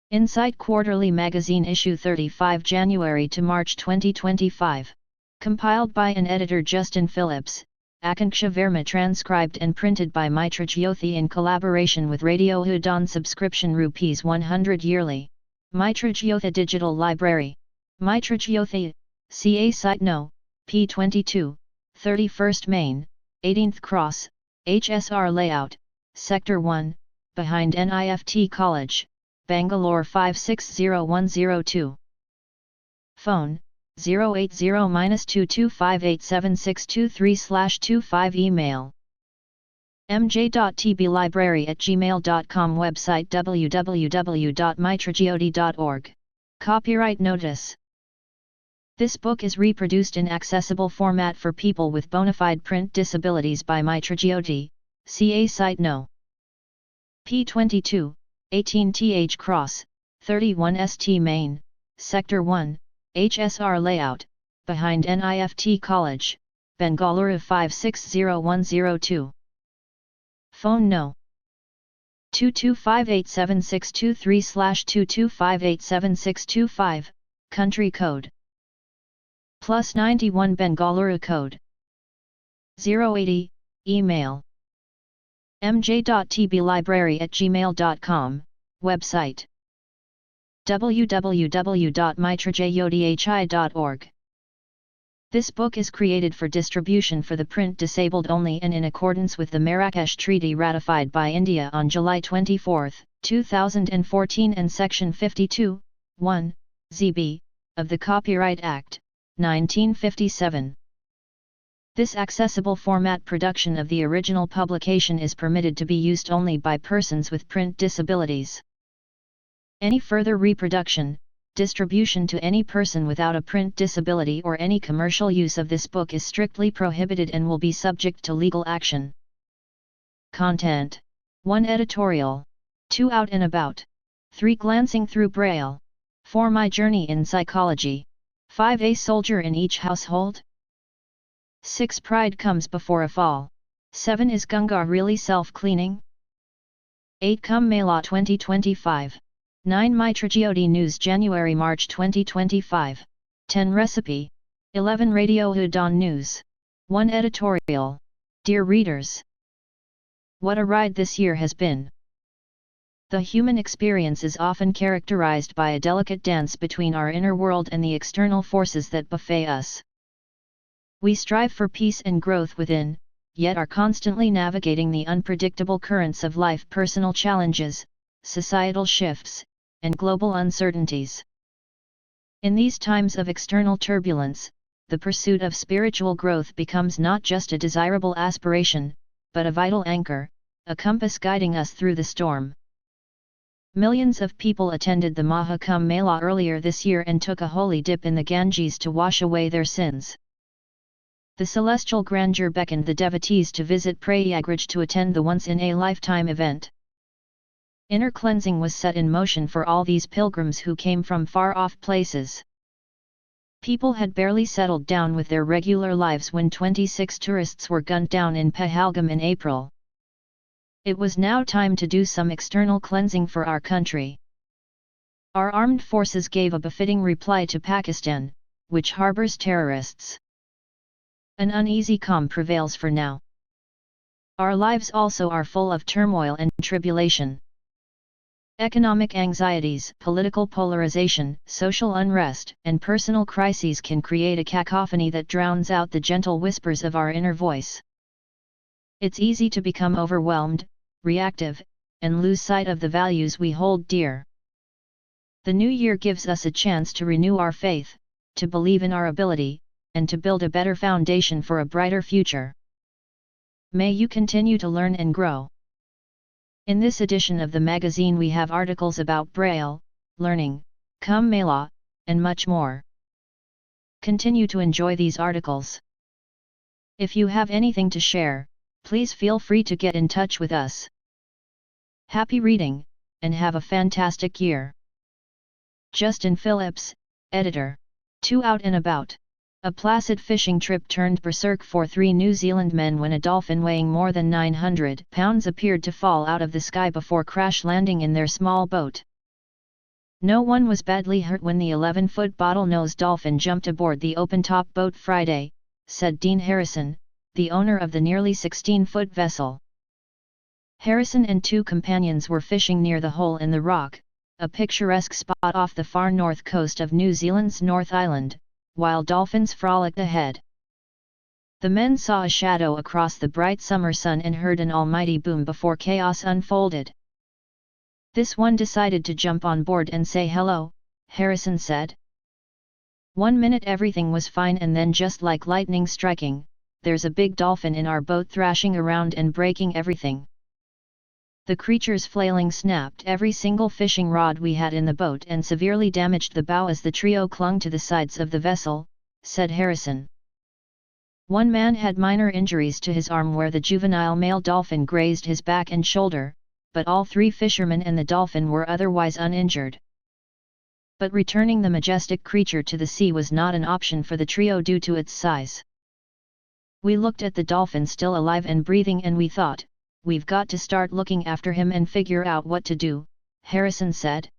Insight Quarterly Magazine Issue 35 January to March 2025. Compiled by an editor Justin Phillips, Akanksha Verma transcribed and printed by Mitra Jyothi in collaboration with Radio Udon subscription ₹100 yearly. Mitra Jyothi Digital Library. Mitra Jyothi, CA Site No, P22, 31st Main, 18th Cross, HSR Layout, Sector 1, behind NIFT College, Bangalore 560102. Phone, 080-22587623/25. Email, mj.tblibrary@gmail.com. Website www.mitrajyothi.org. Copyright notice. This book is reproduced in accessible format for people with bona fide print disabilities by Mitra Jyothi, CA Site No. P22, 18th Cross, 31st Main, Sector 1, HSR Layout, behind NIFT College, Bengaluru 560102. Phone No. 22587623/22587625, Country Code +91 Bengaluru Code 080, Email, mj.tblibrary@gmail.com, Website www.mitrajyothi.org. This book is created for distribution for the print disabled only and in accordance with the Marrakesh Treaty ratified by India on July 24, 2014 and Section 52, 1, ZB, of the Copyright Act, 1957. This accessible format production of the original publication is permitted to be used only by persons with print disabilities. Any further reproduction, distribution to any person without a print disability or any commercial use of this book is strictly prohibited and will be subject to legal action. Content: 1. Editorial. 2. Out and About. 3. Glancing through Braille. 4. My Journey in Psychology. 5. A Soldier in Each Household. 6. Pride Comes Before a Fall. 7. Is Ganga Really Self-Cleaning? 8. Kumbh Mela 2025. 9. Mitra Jyothi News January-March 2025. 10. Recipe. 11. Radio Udon News. 1. Editorial. Dear readers, what a ride this year has been. The human experience is often characterized by a delicate dance between our inner world and the external forces that buffet us. We strive for peace and growth within, yet are constantly navigating the unpredictable currents of life, personal challenges, societal shifts, and global uncertainties. In these times of external turbulence, the pursuit of spiritual growth becomes not just a desirable aspiration, but a vital anchor, a compass guiding us through the storm. Millions of people attended the Maha Kumbh Mela earlier this year and took a holy dip in the Ganges to wash away their sins. The celestial grandeur beckoned the devotees to visit Prayagraj to attend the once-in-a-lifetime event. Inner cleansing was set in motion for all these pilgrims who came from far-off places. People had barely settled down with their regular lives when 26 tourists were gunned down in Pahalgam in April. It was now time to do some external cleansing for our country. Our armed forces gave a befitting reply to Pakistan, which harbors terrorists. An uneasy calm prevails for now. Our lives also are full of turmoil and tribulation. Economic anxieties, political polarization, social unrest, and personal crises can create a cacophony that drowns out the gentle whispers of our inner voice. It's easy to become overwhelmed, reactive, and lose sight of the values we hold dear. The new year gives us a chance to renew our faith, to believe in our ability, and to build a better foundation for a brighter future. May you continue to learn and grow. In this edition of the magazine we have articles about Braille, learning, Kumbh Mela, and much more. Continue to enjoy these articles. If you have anything to share, please feel free to get in touch with us. Happy reading, and have a fantastic year. Justin Phillips, Editor. 2. Out and About. A placid fishing trip turned berserk for 3 New Zealand men when a dolphin weighing more than 900 pounds appeared to fall out of the sky before crash landing in their small boat. No one was badly hurt when the 11-foot bottlenose dolphin jumped aboard the open-top boat Friday, said Dean Harrison, the owner of the nearly 16-foot vessel. Harrison and two companions were fishing near the hole in the rock, a picturesque spot off the far north coast of New Zealand's North Island, while dolphins frolicked ahead. The men saw a shadow across the bright summer sun and heard an almighty boom before chaos unfolded. This one decided to jump on board and say hello, Harrison said. 1 minute everything was fine, and then just like lightning striking, there's a big dolphin in our boat thrashing around and breaking everything. The creature's flailing snapped every single fishing rod we had in the boat and severely damaged the bow as the trio clung to the sides of the vessel, said Harrison. One man had minor injuries to his arm where the juvenile male dolphin grazed his back and shoulder, but all three fishermen and the dolphin were otherwise uninjured. But returning the majestic creature to the sea was not an option for the trio due to its size. We looked at the dolphin still alive and breathing and we thought, we've got to start looking after him and figure out what to do, Harrison said.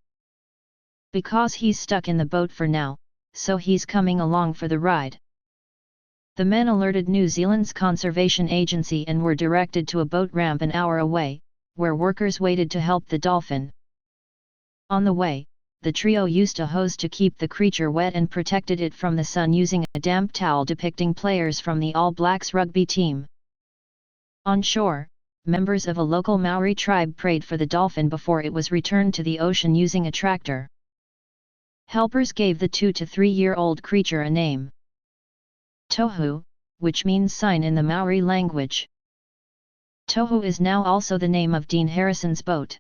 Because he's stuck in the boat for now, so he's coming along for the ride. The men alerted New Zealand's conservation agency and were directed to a boat ramp an hour away, where workers waited to help the dolphin. On the way, the trio used a hose to keep the creature wet and protected it from the sun using a damp towel depicting players from the All Blacks rugby team. On shore, members of a local Maori tribe prayed for the dolphin before it was returned to the ocean using a tractor. Helpers gave the 2 to 3-year-old creature a name. Tohu, which means sign in the Maori language. Tohu is now also the name of Dean Harrison's boat.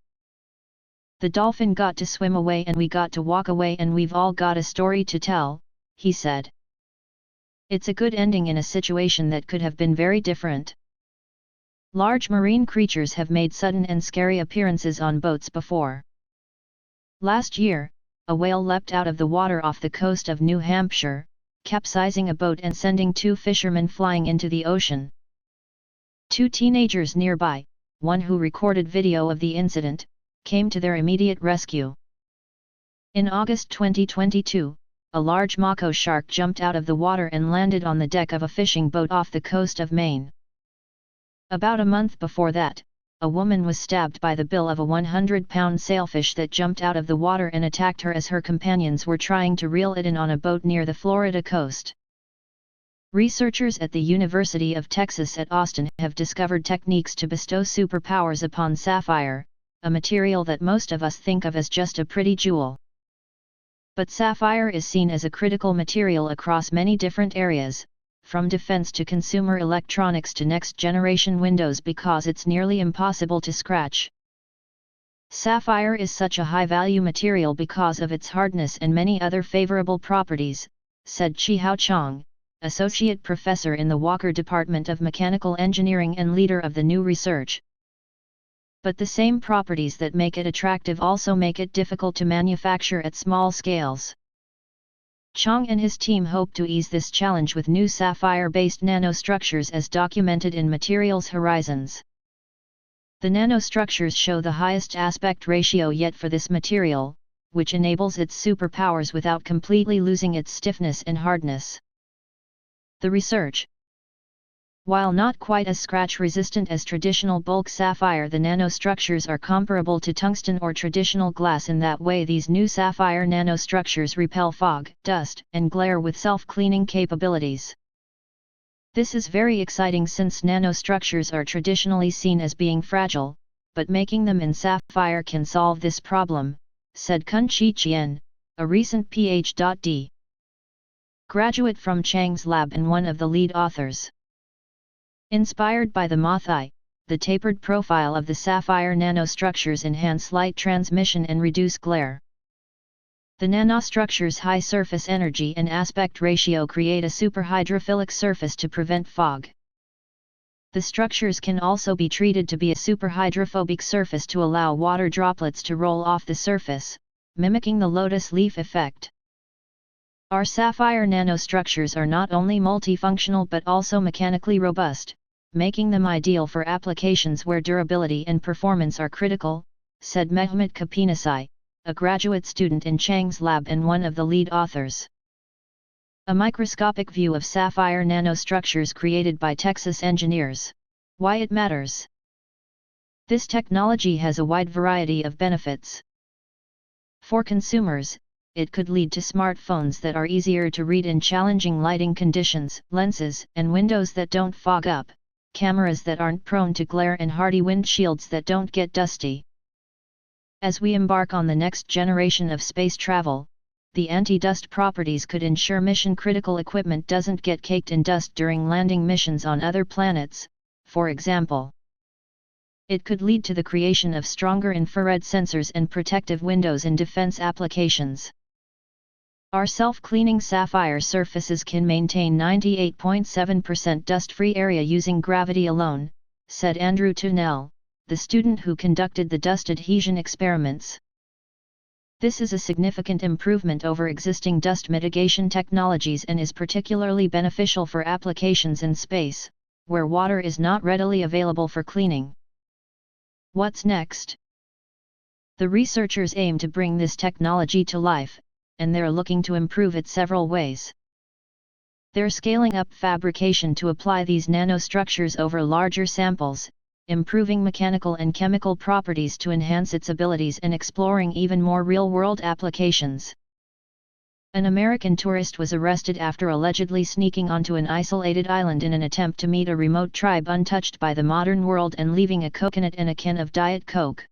The dolphin got to swim away and we got to walk away and we've all got a story to tell, he said. It's a good ending in a situation that could have been very different. Large marine creatures have made sudden and scary appearances on boats before. Last year, a whale leapt out of the water off the coast of New Hampshire, capsizing a boat and sending 2 fishermen flying into the ocean. 2 teenagers nearby, one who recorded video of the incident, came to their immediate rescue. In August 2022, a large mako shark jumped out of the water and landed on the deck of a fishing boat off the coast of Maine. About a month before that, a woman was stabbed by the bill of a 100-pound sailfish that jumped out of the water and attacked her as her companions were trying to reel it in on a boat near the Florida coast. Researchers at the University of Texas at Austin have discovered techniques to bestow superpowers upon sapphire, a material that most of us think of as just a pretty jewel. But sapphire is seen as a critical material across many different areas, from defense to consumer electronics to next-generation Windows, because it's nearly impossible to scratch. Sapphire is such a high-value material because of its hardness and many other favorable properties, said Chi-Hao Chong, associate professor in the Walker Department of Mechanical Engineering and leader of the new research. But the same properties that make it attractive also make it difficult to manufacture at small scales. Chong and his team hope to ease this challenge with new sapphire-based nanostructures as documented in Materials Horizons. The nanostructures show the highest aspect ratio yet for this material, which enables its superpowers without completely losing its stiffness and hardness. The research. While not quite as scratch-resistant as traditional bulk sapphire, the nanostructures are comparable to tungsten or traditional glass in that way. These new sapphire nanostructures repel fog, dust, and glare with self-cleaning capabilities. This is very exciting since nanostructures are traditionally seen as being fragile, but making them in sapphire can solve this problem, said Kun-Chi Chien, a recent Ph.D. graduate from Chang's lab and one of the lead authors. Inspired by the moth eye, the tapered profile of the sapphire nanostructures enhance light transmission and reduce glare. The nanostructure's high surface energy and aspect ratio create a superhydrophilic surface to prevent fog. The structures can also be treated to be a superhydrophobic surface to allow water droplets to roll off the surface, mimicking the lotus leaf effect. Our sapphire nanostructures are not only multifunctional but also mechanically robust, making them ideal for applications where durability and performance are critical, said Mehmet Kapinasai, a graduate student in Chang's lab and one of the lead authors. A microscopic view of sapphire nanostructures created by Texas engineers. Why it matters. This technology has a wide variety of benefits. For consumers, it could lead to smartphones that are easier to read in challenging lighting conditions, lenses and windows that don't fog up, cameras that aren't prone to glare and hardy windshields that don't get dusty. As we embark on the next generation of space travel, the anti-dust properties could ensure mission-critical equipment doesn't get caked in dust during landing missions on other planets, for example. It could lead to the creation of stronger infrared sensors and protective windows in defense applications. Our self-cleaning sapphire surfaces can maintain 98.7% dust-free area using gravity alone, said Andrew Tunnell, the student who conducted the dust adhesion experiments. This is a significant improvement over existing dust mitigation technologies and is particularly beneficial for applications in space, where water is not readily available for cleaning. What's next? The researchers aim to bring this technology to life, and they're looking to improve it several ways. They're scaling up fabrication to apply these nanostructures over larger samples, improving mechanical and chemical properties to enhance its abilities and exploring even more real-world applications. An American tourist was arrested after allegedly sneaking onto an isolated island in an attempt to meet a remote tribe untouched by the modern world and leaving a coconut and a can of Diet Coke.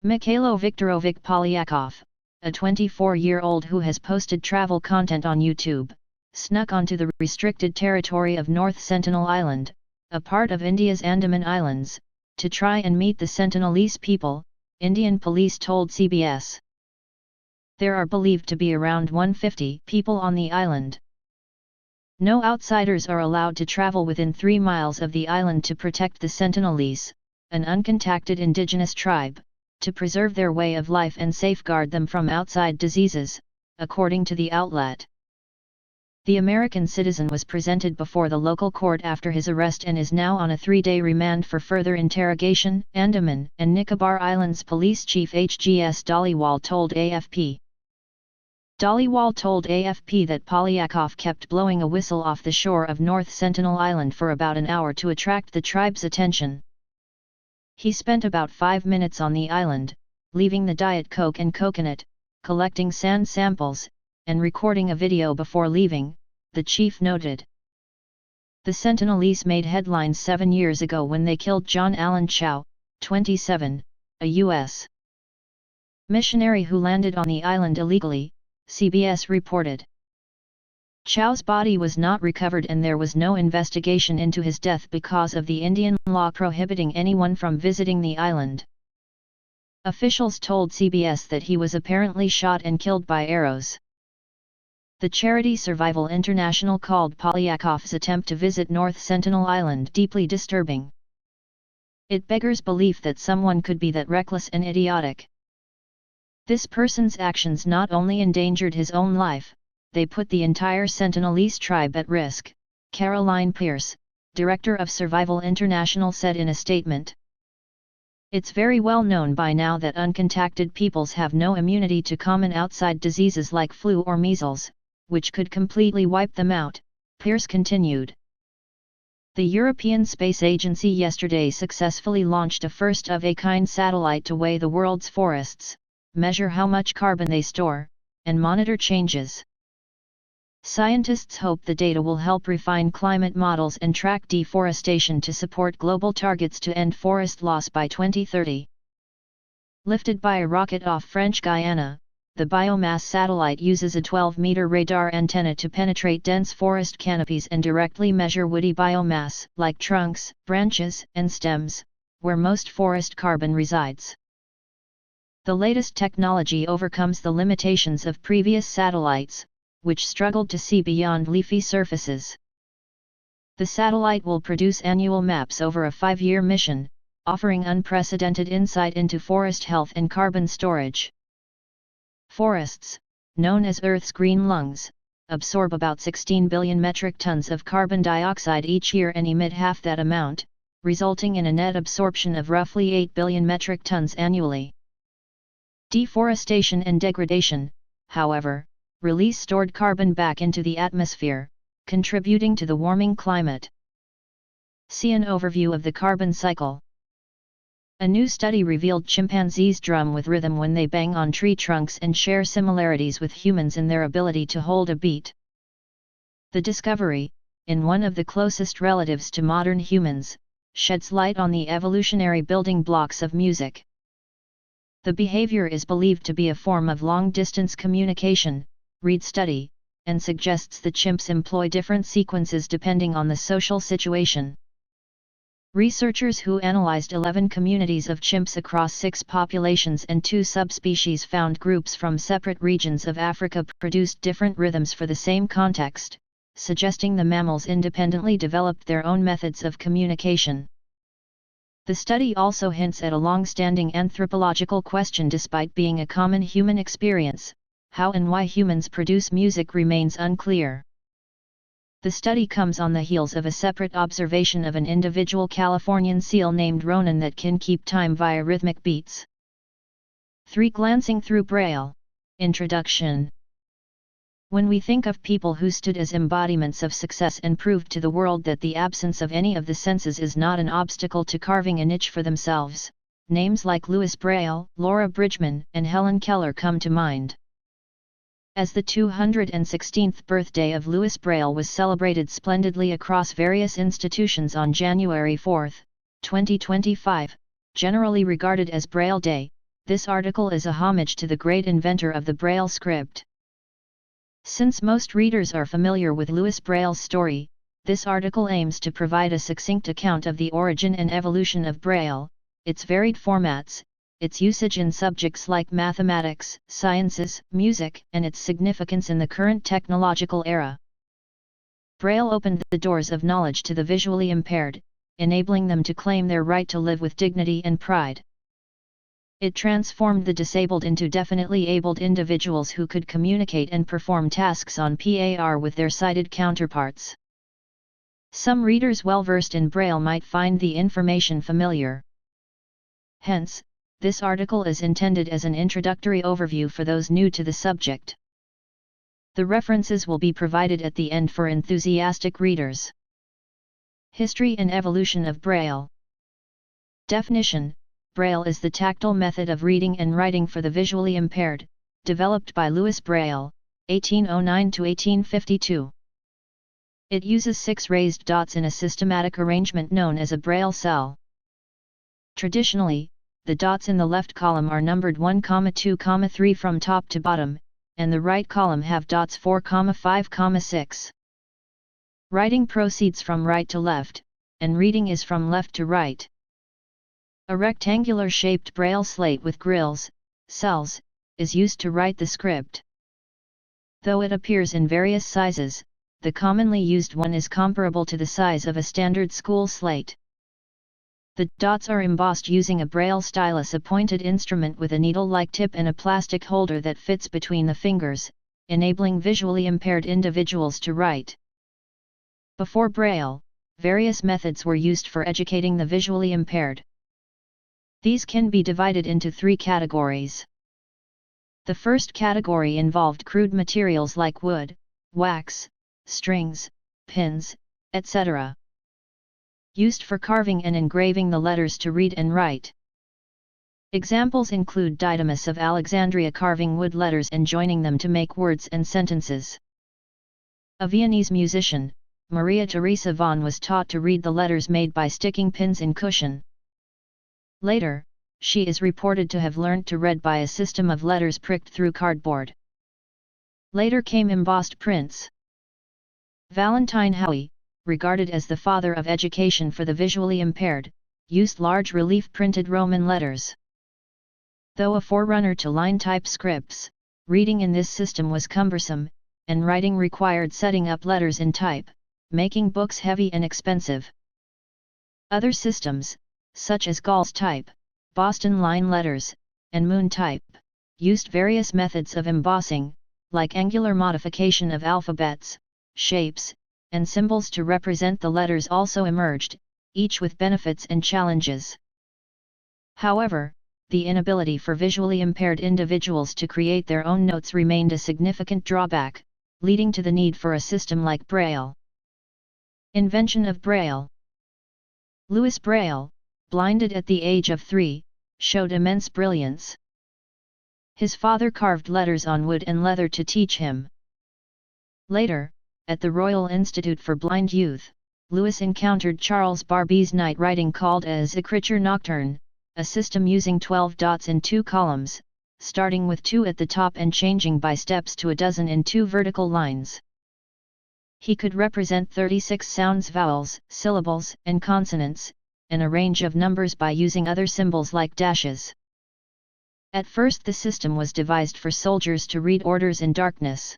Mikhailo Viktorovich Polyakov, a 24-year-old who has posted travel content on YouTube, snuck onto the restricted territory of North Sentinel Island, a part of India's Andaman Islands, to try and meet the Sentinelese people, Indian police told CBS. There are believed to be around 150 people on the island. No outsiders are allowed to travel within 3 miles of the island to protect the Sentinelese, an uncontacted indigenous tribe, to preserve their way of life and safeguard them from outside diseases, according to the outlet. The American citizen was presented before the local court after his arrest and is now on a 3-day remand for further interrogation, Andaman and Nicobar Islands Police Chief HGS Dhaliwal told AFP. Dhaliwal told AFP that Polyakov kept blowing a whistle off the shore of North Sentinel Island for about an hour to attract the tribe's attention. He spent about 5 minutes on the island, leaving the Diet Coke and coconut, collecting sand samples, and recording a video before leaving, the chief noted. The Sentinelese made headlines 7 years ago when they killed John Allen Chow, 27, a U.S. missionary who landed on the island illegally, CBS reported. Chow's body was not recovered and there was no investigation into his death because of the Indian law prohibiting anyone from visiting the island. Officials told CBS that he was apparently shot and killed by arrows. The charity Survival International called Polyakov's attempt to visit North Sentinel Island deeply disturbing. It beggars belief that someone could be that reckless and idiotic. This person's actions not only endangered his own life, they put the entire Sentinelese tribe at risk, Caroline Pierce, director of Survival International said in a statement. It's very well known by now that uncontacted peoples have no immunity to common outside diseases like flu or measles, which could completely wipe them out, Pierce continued. The European Space Agency yesterday successfully launched a first-of-a-kind satellite to weigh the world's forests, measure how much carbon they store, and monitor changes. Scientists hope the data will help refine climate models and track deforestation to support global targets to end forest loss by 2030. Lifted by a rocket off French Guiana, the biomass satellite uses a 12-meter radar antenna to penetrate dense forest canopies and directly measure woody biomass, like trunks, branches, and stems, where most forest carbon resides. The latest technology overcomes the limitations of previous satellites, which struggled to see beyond leafy surfaces. The satellite will produce annual maps over a 5-year mission, offering unprecedented insight into forest health and carbon storage. Forests, known as Earth's green lungs, absorb about 16 billion metric tons of carbon dioxide each year and emit half that amount, resulting in a net absorption of roughly 8 billion metric tons annually. Deforestation and degradation, however, release stored carbon back into the atmosphere, contributing to the warming climate. See an overview of the carbon cycle. A new study revealed chimpanzees drum with rhythm when they bang on tree trunks and share similarities with humans in their ability to hold a beat. The discovery, in one of the closest relatives to modern humans, sheds light on the evolutionary building blocks of music. The behavior is believed to be a form of long-distance communication, read study, and suggests the chimps employ different sequences depending on the social situation. Researchers who analyzed 11 communities of chimps across 6 populations and 2 subspecies found groups from separate regions of Africa produced different rhythms for the same context, suggesting the mammals independently developed their own methods of communication. The study also hints at a long-standing anthropological question. Despite being a common human experience, how and why humans produce music remains unclear. The study comes on the heels of a separate observation of an individual Californian seal named Ronan that can keep time via rhythmic beats. 3. Glancing through Braille. Introduction. When we think of people who stood as embodiments of success and proved to the world that the absence of any of the senses is not an obstacle to carving a niche for themselves, names like Louis Braille, Laura Bridgman, and Helen Keller come to mind. As the 216th birthday of Louis Braille was celebrated splendidly across various institutions on January 4, 2025, generally regarded as Braille Day, this article is a homage to the great inventor of the Braille script. Since most readers are familiar with Louis Braille's story, this article aims to provide a succinct account of the origin and evolution of Braille, its varied formats, its usage in subjects like mathematics, sciences, music, and its significance in the current technological era. Braille opened the doors of knowledge to the visually impaired, enabling them to claim their right to live with dignity and pride. It transformed the disabled into definitely abled individuals who could communicate and perform tasks on par with their sighted counterparts. Some readers well versed in Braille might find the information familiar. Hence, this article is intended as an introductory overview for those new to the subject. The references will be provided at the end for enthusiastic readers. History and evolution of Braille. Definition: Braille is the tactile method of reading and writing for the visually impaired, developed by Louis Braille, 1809 to 1852. It uses 6 raised dots in a systematic arrangement known as a Braille cell. Traditionally, the dots in the left column are numbered 1, 2, 3 from top to bottom, and the right column have dots 4, 5, 6. Writing proceeds from right to left, and reading is from left to right. A rectangular-shaped Braille slate with grills, cells, is used to write the script. Though it appears in various sizes, the commonly used one is comparable to the size of a standard school slate. The dots are embossed using a Braille stylus, a pointed instrument with a needle-like tip and a plastic holder that fits between the fingers, enabling visually impaired individuals to write. Before Braille, various methods were used for educating the visually impaired. These can be divided into 3 categories. The first category involved crude materials like wood, wax, strings, pins, etc., used for carving and engraving the letters to read and write. Examples include Didymus of Alexandria carving wood letters and joining them to make words and sentences. A Viennese musician, Maria Theresa von, was taught to read the letters made by sticking pins in cushion. Later, she is reported to have learnt to read by a system of letters pricked through cardboard. Later came embossed prints. Valentine Haüy, regarded as the father of education for the visually impaired, used large relief printed Roman letters. Though a forerunner to line-type scripts, reading in this system was cumbersome, and writing required setting up letters in type, making books heavy and expensive. Other systems, such as Gauls type, Boston line letters, and Moon type, used various methods of embossing, like angular modification of alphabets, shapes, and symbols to represent the letters also emerged, each with benefits and challenges. However, the inability for visually impaired individuals to create their own notes remained a significant drawback, leading to the need for a system like Braille. Invention of Braille. Louis Braille, blinded at the age of 3, showed immense brilliance. His father carved letters on wood and leather to teach him. Later, at the Royal Institute for Blind Youth, Louis encountered Charles Barbier's night writing called as écriture nocturne, a system using 12 dots in 2 columns, starting with 2 at the top and changing by steps to a dozen in 2 vertical lines. He could represent 36 sounds, vowels, syllables, and consonants, and a range of numbers by using other symbols like dashes. At first the system was devised for soldiers to read orders in darkness.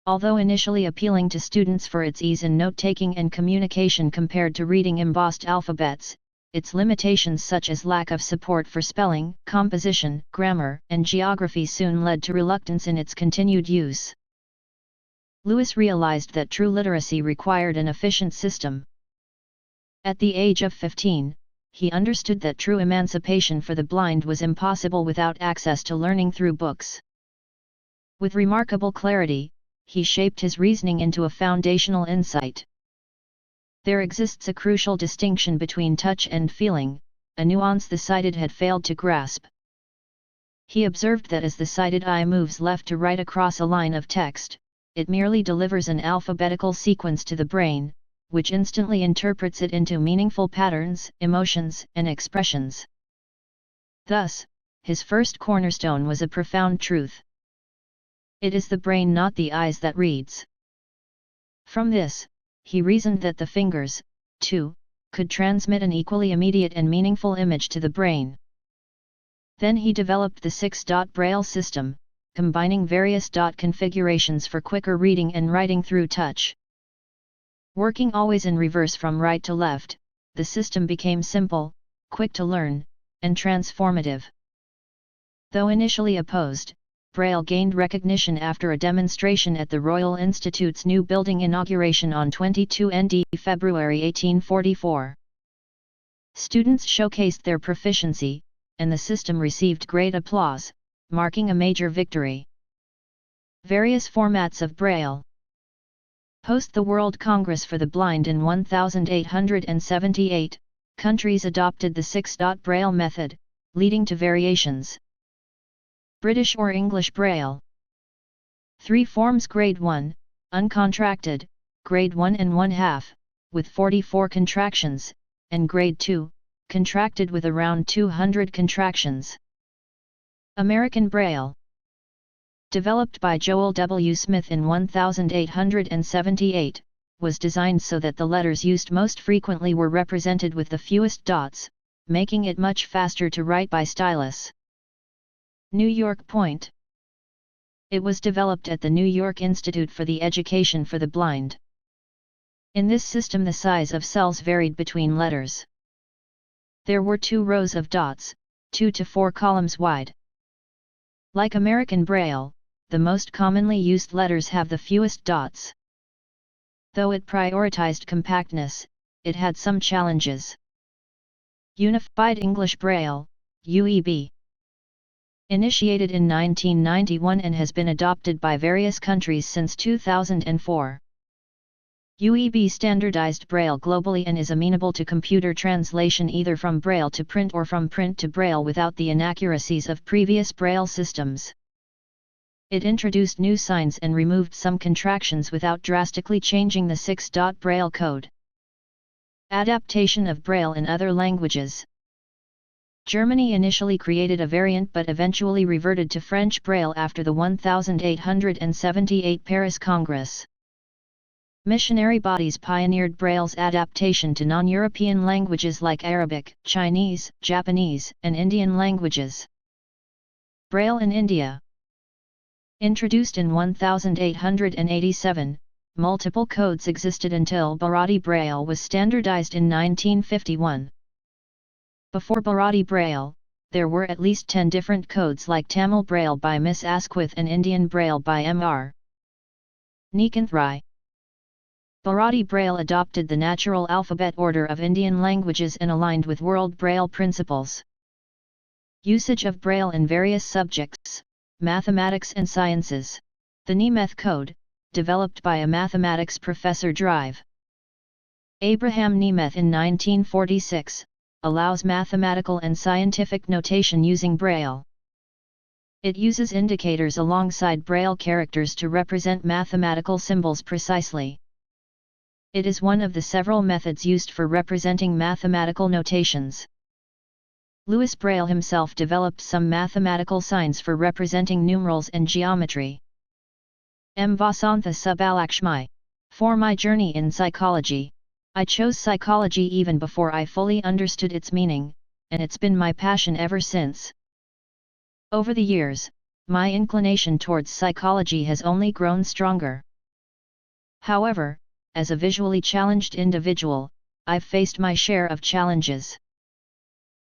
Although initially appealing to students for its ease in note-taking and communication compared to reading embossed alphabets, its limitations such as lack of support for spelling, composition, grammar, and geography soon led to reluctance in its continued use. Louis realized that true literacy required an efficient system. At the age of 15, he understood that true emancipation for the blind was impossible without access to learning through books. With remarkable clarity, he shaped his reasoning into a foundational insight. There exists a crucial distinction between touch and feeling, a nuance the sighted had failed to grasp. He observed that as the sighted eye moves left to right across a line of text, it merely delivers an alphabetical sequence to the brain, which instantly interprets it into meaningful patterns, emotions, and expressions. Thus, his first cornerstone was a profound truth. It is the brain, not the eyes, that reads. From this, he reasoned that the fingers, too, could transmit an equally immediate and meaningful image to the brain. Then he developed the 6-dot Braille system, combining various dot configurations for quicker reading and writing through touch. Working always in reverse from right to left, the system became simple, quick to learn, and transformative. Though initially opposed, Braille gained recognition after a demonstration at the Royal Institute's new building inauguration on 22 February 1844. Students showcased their proficiency, and the system received great applause, marking a major victory. Various formats of Braille. Post the World Congress for the Blind in 1878, countries adopted the 6-dot Braille method, leading to variations. British or English Braille. 3 forms: Grade 1, uncontracted, Grade 1 and 1/2, with 44 contractions, and Grade 2, contracted with around 200 contractions. American Braille. Developed by Joel W. Smith in 1878, was designed so that the letters used most frequently were represented with the fewest dots, making it much faster to write by stylus. New York Point. It was developed at the New York Institute for the Education for the Blind. In this system the size of cells varied between letters. There were 2 rows of dots, 2 to 4 columns wide. Like American Braille, the most commonly used letters have the fewest dots. Though it prioritized compactness, it had some challenges. Unified English Braille, UEB. Initiated in 1991 and has been adopted by various countries since 2004. UEB standardized Braille globally and is amenable to computer translation either from Braille to print or from print to Braille without the inaccuracies of previous Braille systems. It introduced new signs and removed some contractions without drastically changing the 6-dot Braille code. Adaptation of Braille in other languages. Germany initially created a variant but eventually reverted to French Braille after the 1878 Paris Congress. Missionary bodies pioneered Braille's adaptation to non-European languages like Arabic, Chinese, Japanese, and Indian languages. Braille in India. Introduced in 1887, multiple codes existed until Bharati Braille was standardized in 1951. Before Bharati Braille, there were at least 10 different codes like Tamil Braille by Miss Asquith and Indian Braille by Mr. Nikanth Rai. Bharati Braille adopted the natural alphabet order of Indian languages and aligned with World Braille principles. Usage of Braille in various subjects, mathematics and sciences. The Nemeth Code, developed by a mathematics professor. Abraham Nemeth in 1946, allows mathematical and scientific notation using Braille. It uses indicators alongside Braille characters to represent mathematical symbols precisely. It is one of the several methods used for representing mathematical notations. Louis Braille himself developed some mathematical signs for representing numerals and geometry. M. Vasantha Subalakshmi. For my journey in psychology, I chose psychology even before I fully understood its meaning, and it's been my passion ever since. Over the years, my inclination towards psychology has only grown stronger. However, as a visually challenged individual, I've faced my share of challenges.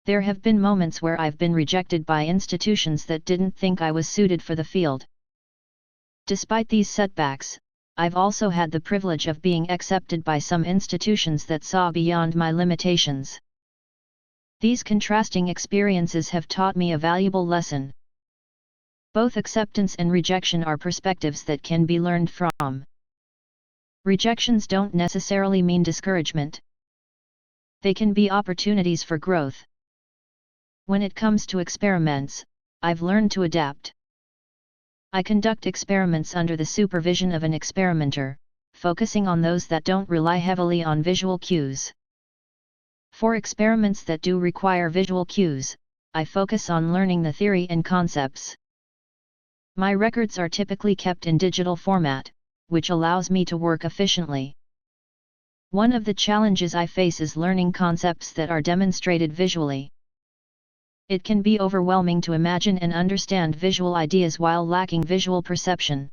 There have been moments where I've been rejected by institutions that didn't think I was suited for the field. Despite these setbacks, I've also had the privilege of being accepted by some institutions that saw beyond my limitations. These contrasting experiences have taught me a valuable lesson. Both acceptance and rejection are perspectives that can be learned from. Rejections don't necessarily mean discouragement. They can be opportunities for growth. When it comes to experiments, I've learned to adapt. I conduct experiments under the supervision of an experimenter, focusing on those that don't rely heavily on visual cues. For experiments that do require visual cues, I focus on learning the theory and concepts. My records are typically kept in digital format, which allows me to work efficiently. One of the challenges I face is learning concepts that are demonstrated visually. It can be overwhelming to imagine and understand visual ideas while lacking visual perception.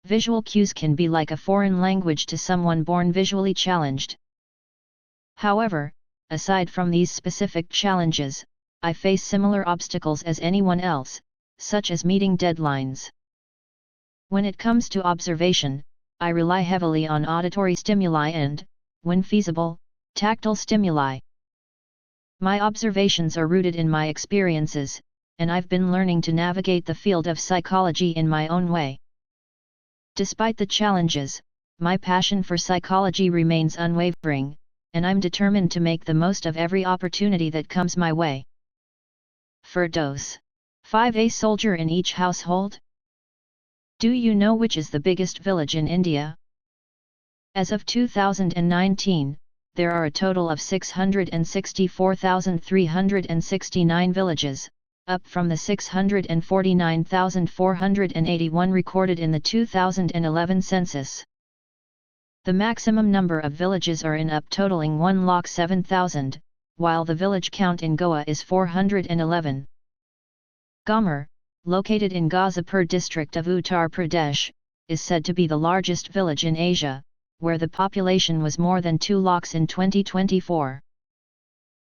Visual cues can be like a foreign language to someone born visually challenged. However, aside from these specific challenges, I face similar obstacles as anyone else, such as meeting deadlines. When it comes to observation, I rely heavily on auditory stimuli and, when feasible, tactile stimuli. My observations are rooted in my experiences, and I've been learning to navigate the field of psychology in my own way. Despite the challenges, my passion for psychology remains unwavering, and I'm determined to make the most of every opportunity that comes my way. Firdos. 5. A soldier in each household? Do you know which is the biggest village in India? As of 2019, there are a total of 664,369 villages, up from the 649,481 recorded in the 2011 census. The maximum number of villages are in up totaling 1,07,000, while the village count in Goa is 411. Gamer, located in Ghazipur district of Uttar Pradesh, is said to be the largest village in Asia, where the population was more than 2 lakhs in 2024.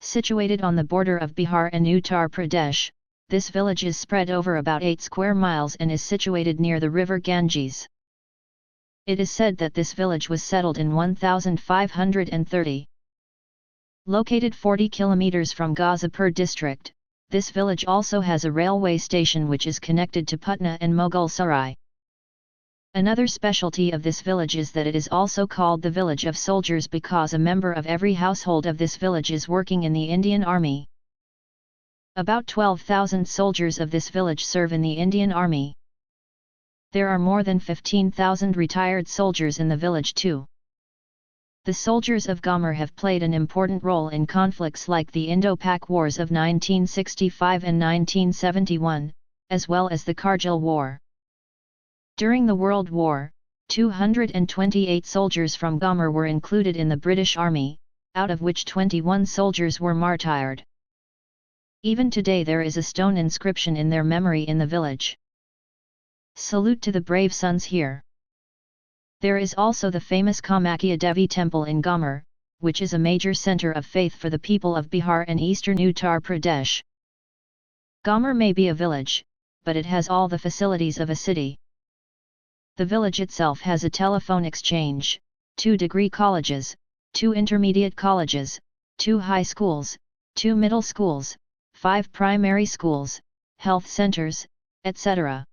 Situated on the border of Bihar and Uttar Pradesh, this village is spread over about 8 square miles and is situated near the river Ganges. It is said that this village was settled in 1530. Located 40 kilometers from Ghazipur district, this village also has a railway station which is connected to Patna and Mughal Sarai. Another specialty of this village is that it is also called the village of soldiers because a member of every household of this village is working in the Indian Army. About 12,000 soldiers of this village serve in the Indian Army. There are more than 15,000 retired soldiers in the village too. The soldiers of Gamer have played an important role in conflicts like the Indo-Pak Wars of 1965 and 1971, as well as the Kargil War. During the World War, 228 soldiers from Gamer were included in the British Army, out of which 21 soldiers were martyred. Even today there is a stone inscription in their memory in the village. Salute to the brave sons here. There is also the famous Kamakya Devi temple in Gamer, which is a major center of faith for the people of Bihar and eastern Uttar Pradesh. Gamer may be a village, but it has all the facilities of a city. The village itself has a telephone exchange, 2 degree colleges, 2 intermediate colleges, 2 high schools, 2 middle schools, 5 primary schools, health centers, etc.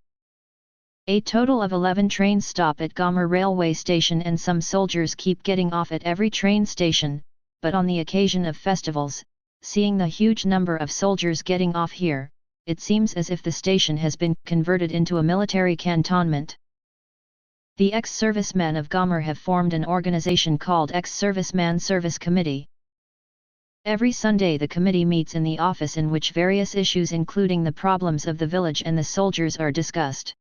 A total of 11 trains stop at Gomer railway station, and some soldiers keep getting off at every train station, but on the occasion of festivals, seeing the huge number of soldiers getting off here, it seems as if the station has been converted into a military cantonment. The ex-servicemen of Gomer have formed an organization called Ex-Serviceman Service Committee. Every Sunday the committee meets in the office, in which various issues including the problems of the village and the soldiers are discussed.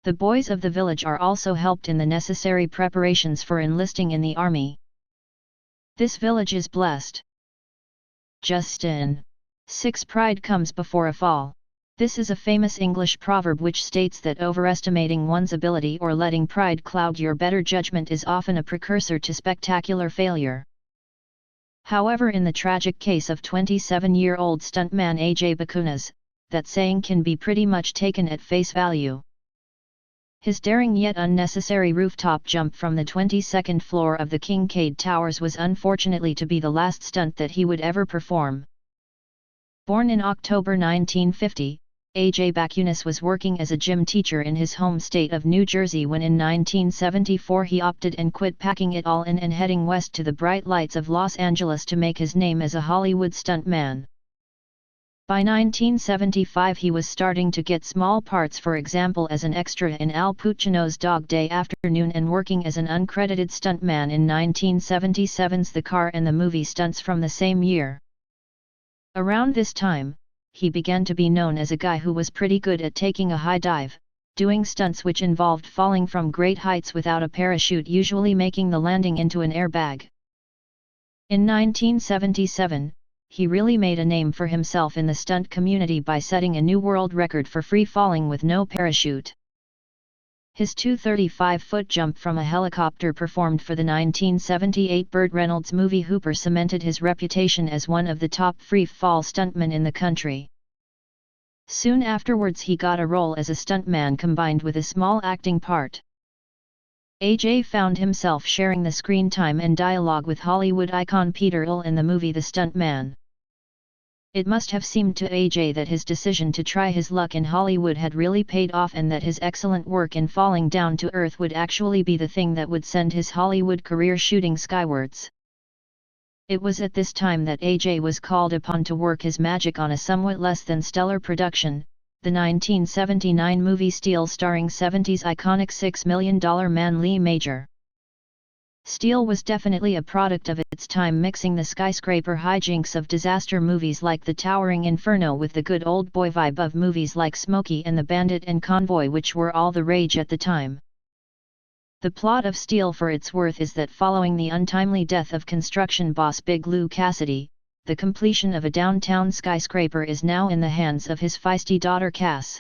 The boys of the village are also helped in the necessary preparations for enlisting in the army. This village is blessed. Justin. 6 Pride comes before a fall. This is a famous English proverb which states that overestimating one's ability or letting pride cloud your better judgment is often a precursor to spectacular failure. However, in the tragic case of 27-year-old stuntman AJ Bakunas, that saying can be pretty much taken at face value. His daring yet unnecessary rooftop jump from the 22nd floor of the Kincaid Towers was unfortunately to be the last stunt that he would ever perform. Born in October 1950, AJ Bakunas was working as a gym teacher in his home state of New Jersey when in 1974 he opted and quit packing it all in and heading west to the bright lights of Los Angeles to make his name as a Hollywood stuntman. By 1975 he was starting to get small parts, for example as an extra in Al Pacino's Dog Day Afternoon, and working as an uncredited stuntman in 1977's The Car and the movie stunts from the same year. Around this time, he began to be known as a guy who was pretty good at taking a high dive, doing stunts which involved falling from great heights without a parachute, usually making the landing into an airbag. In 1977, he really made a name for himself in the stunt community by setting a new world record for free falling with no parachute. His 235-foot jump from a helicopter performed for the 1978 Burt Reynolds movie Hooper cemented his reputation as one of the top free fall stuntmen in the country. Soon afterwards he got a role as a stuntman combined with a small acting part. AJ found himself sharing the screen time and dialogue with Hollywood icon Peter Ull in the movie The Stuntman. It must have seemed to AJ that his decision to try his luck in Hollywood had really paid off, and that his excellent work in falling down to earth would actually be the thing that would send his Hollywood career shooting skywards. It was at this time that AJ was called upon to work his magic on a somewhat less than stellar production, the 1979 movie Steel, starring 70s iconic $6 million man Lee Major. Steel was definitely a product of its time, mixing the skyscraper hijinks of disaster movies like The Towering Inferno with the good old boy vibe of movies like Smokey and the Bandit and Convoy, which were all the rage at the time. The plot of Steel, for its worth, is that following the untimely death of construction boss Big Lou Cassidy, the completion of a downtown skyscraper is now in the hands of his feisty daughter Cass.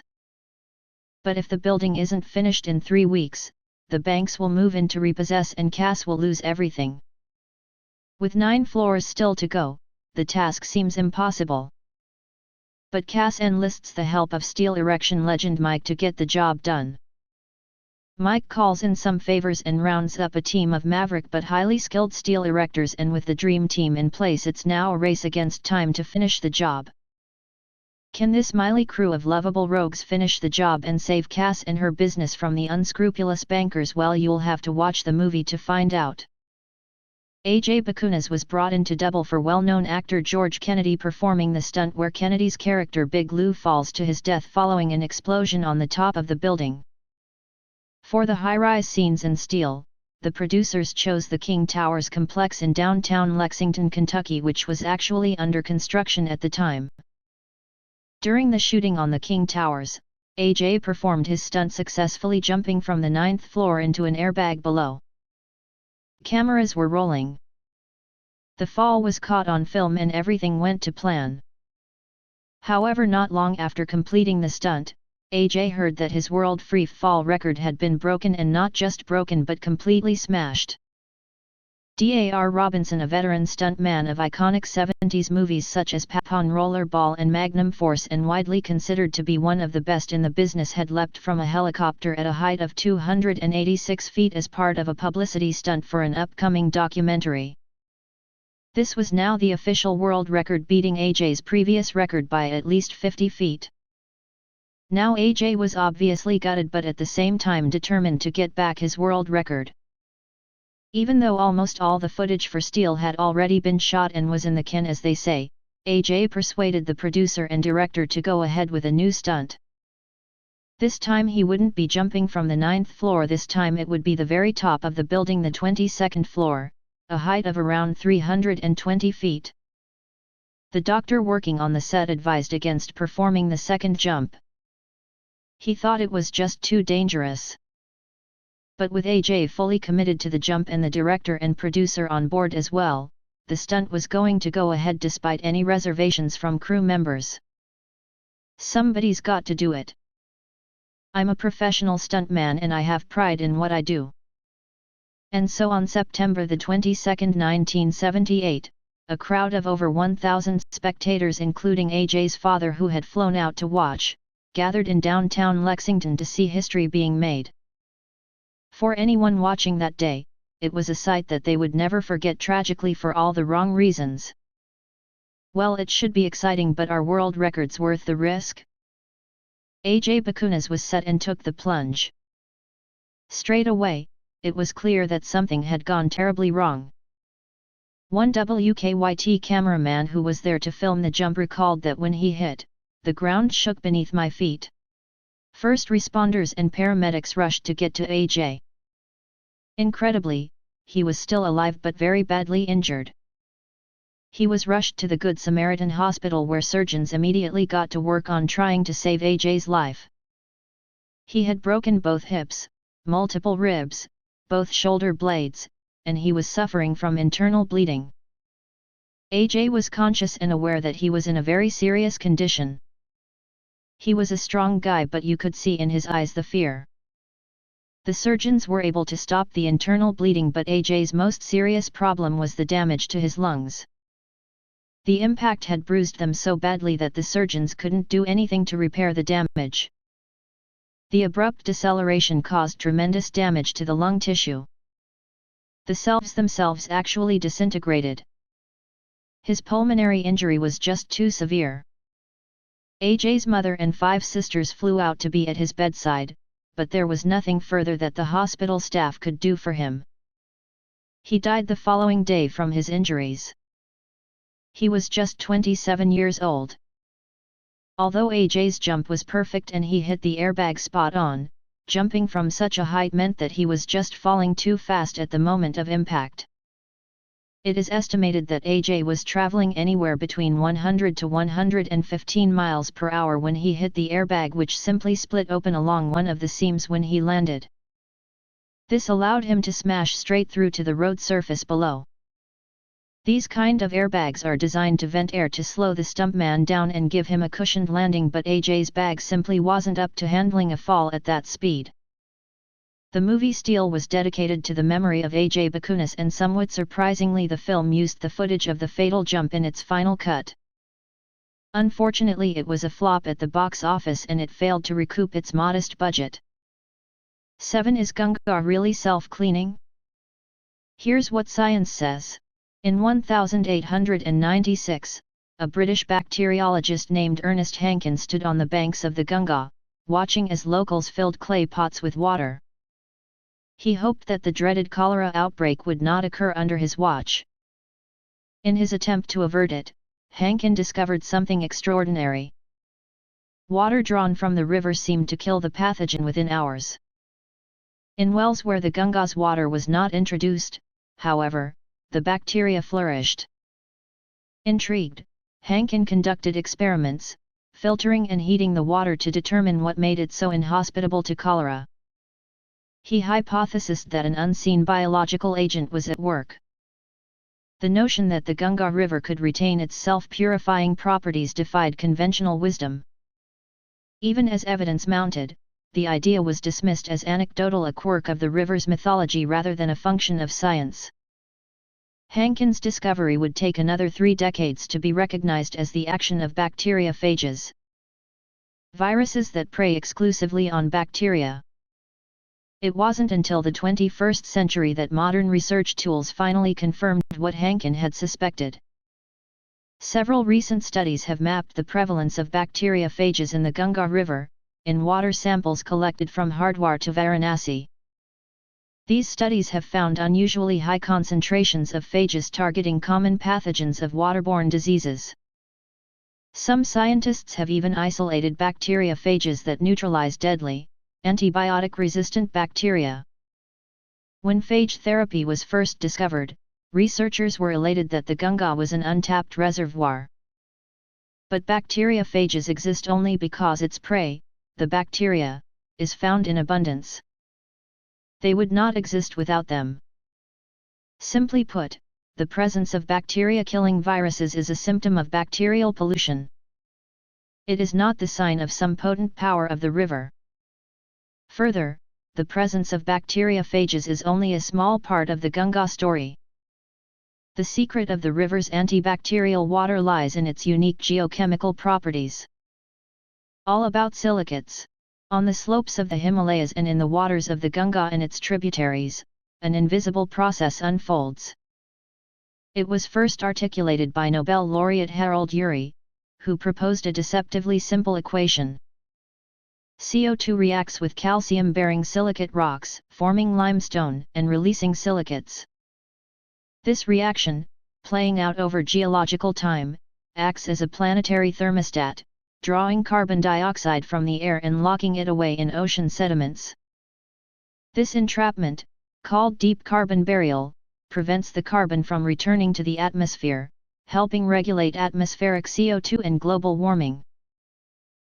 But if the building isn't finished in 3 weeks, the banks will move in to repossess and Cass will lose everything. With 9 floors still to go, the task seems impossible. But Cass enlists the help of steel erection legend Mike to get the job done. Mike calls in some favors and rounds up a team of maverick but highly skilled steel erectors, and with the dream team in place, it's now a race against time to finish the job. Can this motley crew of lovable rogues finish the job and save Cass and her business from the unscrupulous bankers? Well, you'll have to watch the movie to find out. AJ Bakunas was brought in to double for well-known actor George Kennedy, performing the stunt where Kennedy's character Big Lou falls to his death following an explosion on the top of the building. For the high-rise scenes in Steel, the producers chose the King Towers complex in downtown Lexington, Kentucky, which was actually under construction at the time. During the shooting on the King Towers, AJ performed his stunt successfully, jumping from the 9th floor into an airbag below. Cameras were rolling. The fall was caught on film and everything went to plan. However, not long after completing the stunt, AJ heard that his world free fall record had been broken, and not just broken but completely smashed. Dar Robinson, a veteran stuntman of iconic 70s movies such as Papon Rollerball and Magnum Force, and widely considered to be one of the best in the business, had leapt from a helicopter at a height of 286 feet as part of a publicity stunt for an upcoming documentary. This was now the official world record, beating AJ's previous record by at least 50 feet. Now AJ was obviously gutted, but at the same time determined to get back his world record. Even though almost all the footage for Steel had already been shot and was in the can, as they say, AJ persuaded the producer and director to go ahead with a new stunt. This time he wouldn't be jumping from the 9th floor, this time it would be the very top of the building, the 22nd floor, a height of around 320 feet. The doctor working on the set advised against performing the second jump. He thought it was just too dangerous. But with AJ fully committed to the jump and the director and producer on board as well, the stunt was going to go ahead despite any reservations from crew members. Somebody's got to do it. I'm a professional stuntman and I have pride in what I do. And so on September the 22nd, 1978, a crowd of over 1,000 spectators, including AJ's father who had flown out to watch, gathered in downtown Lexington to see history being made. For anyone watching that day, it was a sight that they would never forget, tragically for all the wrong reasons. Well, it should be exciting, but are world records worth the risk? AJ Bakunas was set and took the plunge. Straight away, it was clear that something had gone terribly wrong. One WKYT cameraman who was there to film the jump recalled that when he hit, the ground shook beneath my feet. First responders and paramedics rushed to get to AJ. Incredibly, he was still alive but very badly injured. He was rushed to the Good Samaritan Hospital, where surgeons immediately got to work on trying to save AJ's life. He had broken both hips, multiple ribs, both shoulder blades, and he was suffering from internal bleeding. AJ was conscious and aware that he was in a very serious condition. He was a strong guy, but you could see in his eyes the fear. The surgeons were able to stop the internal bleeding, but AJ's most serious problem was the damage to his lungs. The impact had bruised them so badly that the surgeons couldn't do anything to repair the damage. The abrupt deceleration caused tremendous damage to the lung tissue. The cells themselves actually disintegrated. His pulmonary injury was just too severe. AJ's mother and 5 sisters flew out to be at his bedside, but there was nothing further that the hospital staff could do for him. He died the following day from his injuries. He was just 27 years old. Although AJ's jump was perfect and he hit the airbag spot on, jumping from such a height meant that he was just falling too fast at the moment of impact. It is estimated that AJ was traveling anywhere between 100 to 115 miles per hour when he hit the airbag, which simply split open along one of the seams when he landed. This allowed him to smash straight through to the road surface below. These kind of airbags are designed to vent air to slow the stuntman down and give him a cushioned landing, but AJ's bag simply wasn't up to handling a fall at that speed. The movie Steel was dedicated to the memory of AJ Bakunas, and somewhat surprisingly the film used the footage of the fatal jump in its final cut. Unfortunately, it was a flop at the box office and it failed to recoup its modest budget. 7. Is Gunga really self-cleaning? Here's what science says. In 1896, a British bacteriologist named Ernest Hankin stood on the banks of the Gunga, watching as locals filled clay pots with water. He hoped that the dreaded cholera outbreak would not occur under his watch. In his attempt to avert it, Hankin discovered something extraordinary. Water drawn from the river seemed to kill the pathogen within hours. In wells where the Gunga's water was not introduced, however, the bacteria flourished. Intrigued, Hankin conducted experiments, filtering and heating the water to determine what made it so inhospitable to cholera. He hypothesized that an unseen biological agent was at work. The notion that the Gunga River could retain its self-purifying properties defied conventional wisdom. Even as evidence mounted, the idea was dismissed as anecdotal, a quirk of the river's mythology rather than a function of science. Hankin's discovery would take another 3 decades to be recognized as the action of bacteriophages, viruses that prey exclusively on bacteria. It wasn't until the 21st century that modern research tools finally confirmed what Hankin had suspected. Several recent studies have mapped the prevalence of bacteriophages in the Ganga River, in water samples collected from Hardwar to Varanasi. These studies have found unusually high concentrations of phages targeting common pathogens of waterborne diseases. Some scientists have even isolated bacteriophages that neutralize deadly, antibiotic-resistant bacteria. When phage therapy was first discovered, researchers were elated that the Ganga was an untapped reservoir. But bacteriophages exist only because its prey, the bacteria, is found in abundance. They would not exist without them. Simply put, the presence of bacteria-killing viruses is a symptom of bacterial pollution. It is not the sign of some potent power of the river. Further, the presence of bacteriophages is only a small part of the Ganga story. The secret of the river's antibacterial water lies in its unique geochemical properties. All about silicates. On the slopes of the Himalayas and in the waters of the Ganga and its tributaries, an invisible process unfolds. It was first articulated by Nobel laureate Harold Urey, who proposed a deceptively simple equation. CO2 reacts with calcium-bearing silicate rocks, forming limestone and releasing silicates. This reaction, playing out over geological time, acts as a planetary thermostat, drawing carbon dioxide from the air and locking it away in ocean sediments. This entrapment, called deep carbon burial, prevents the carbon from returning to the atmosphere, helping regulate atmospheric CO2 and global warming.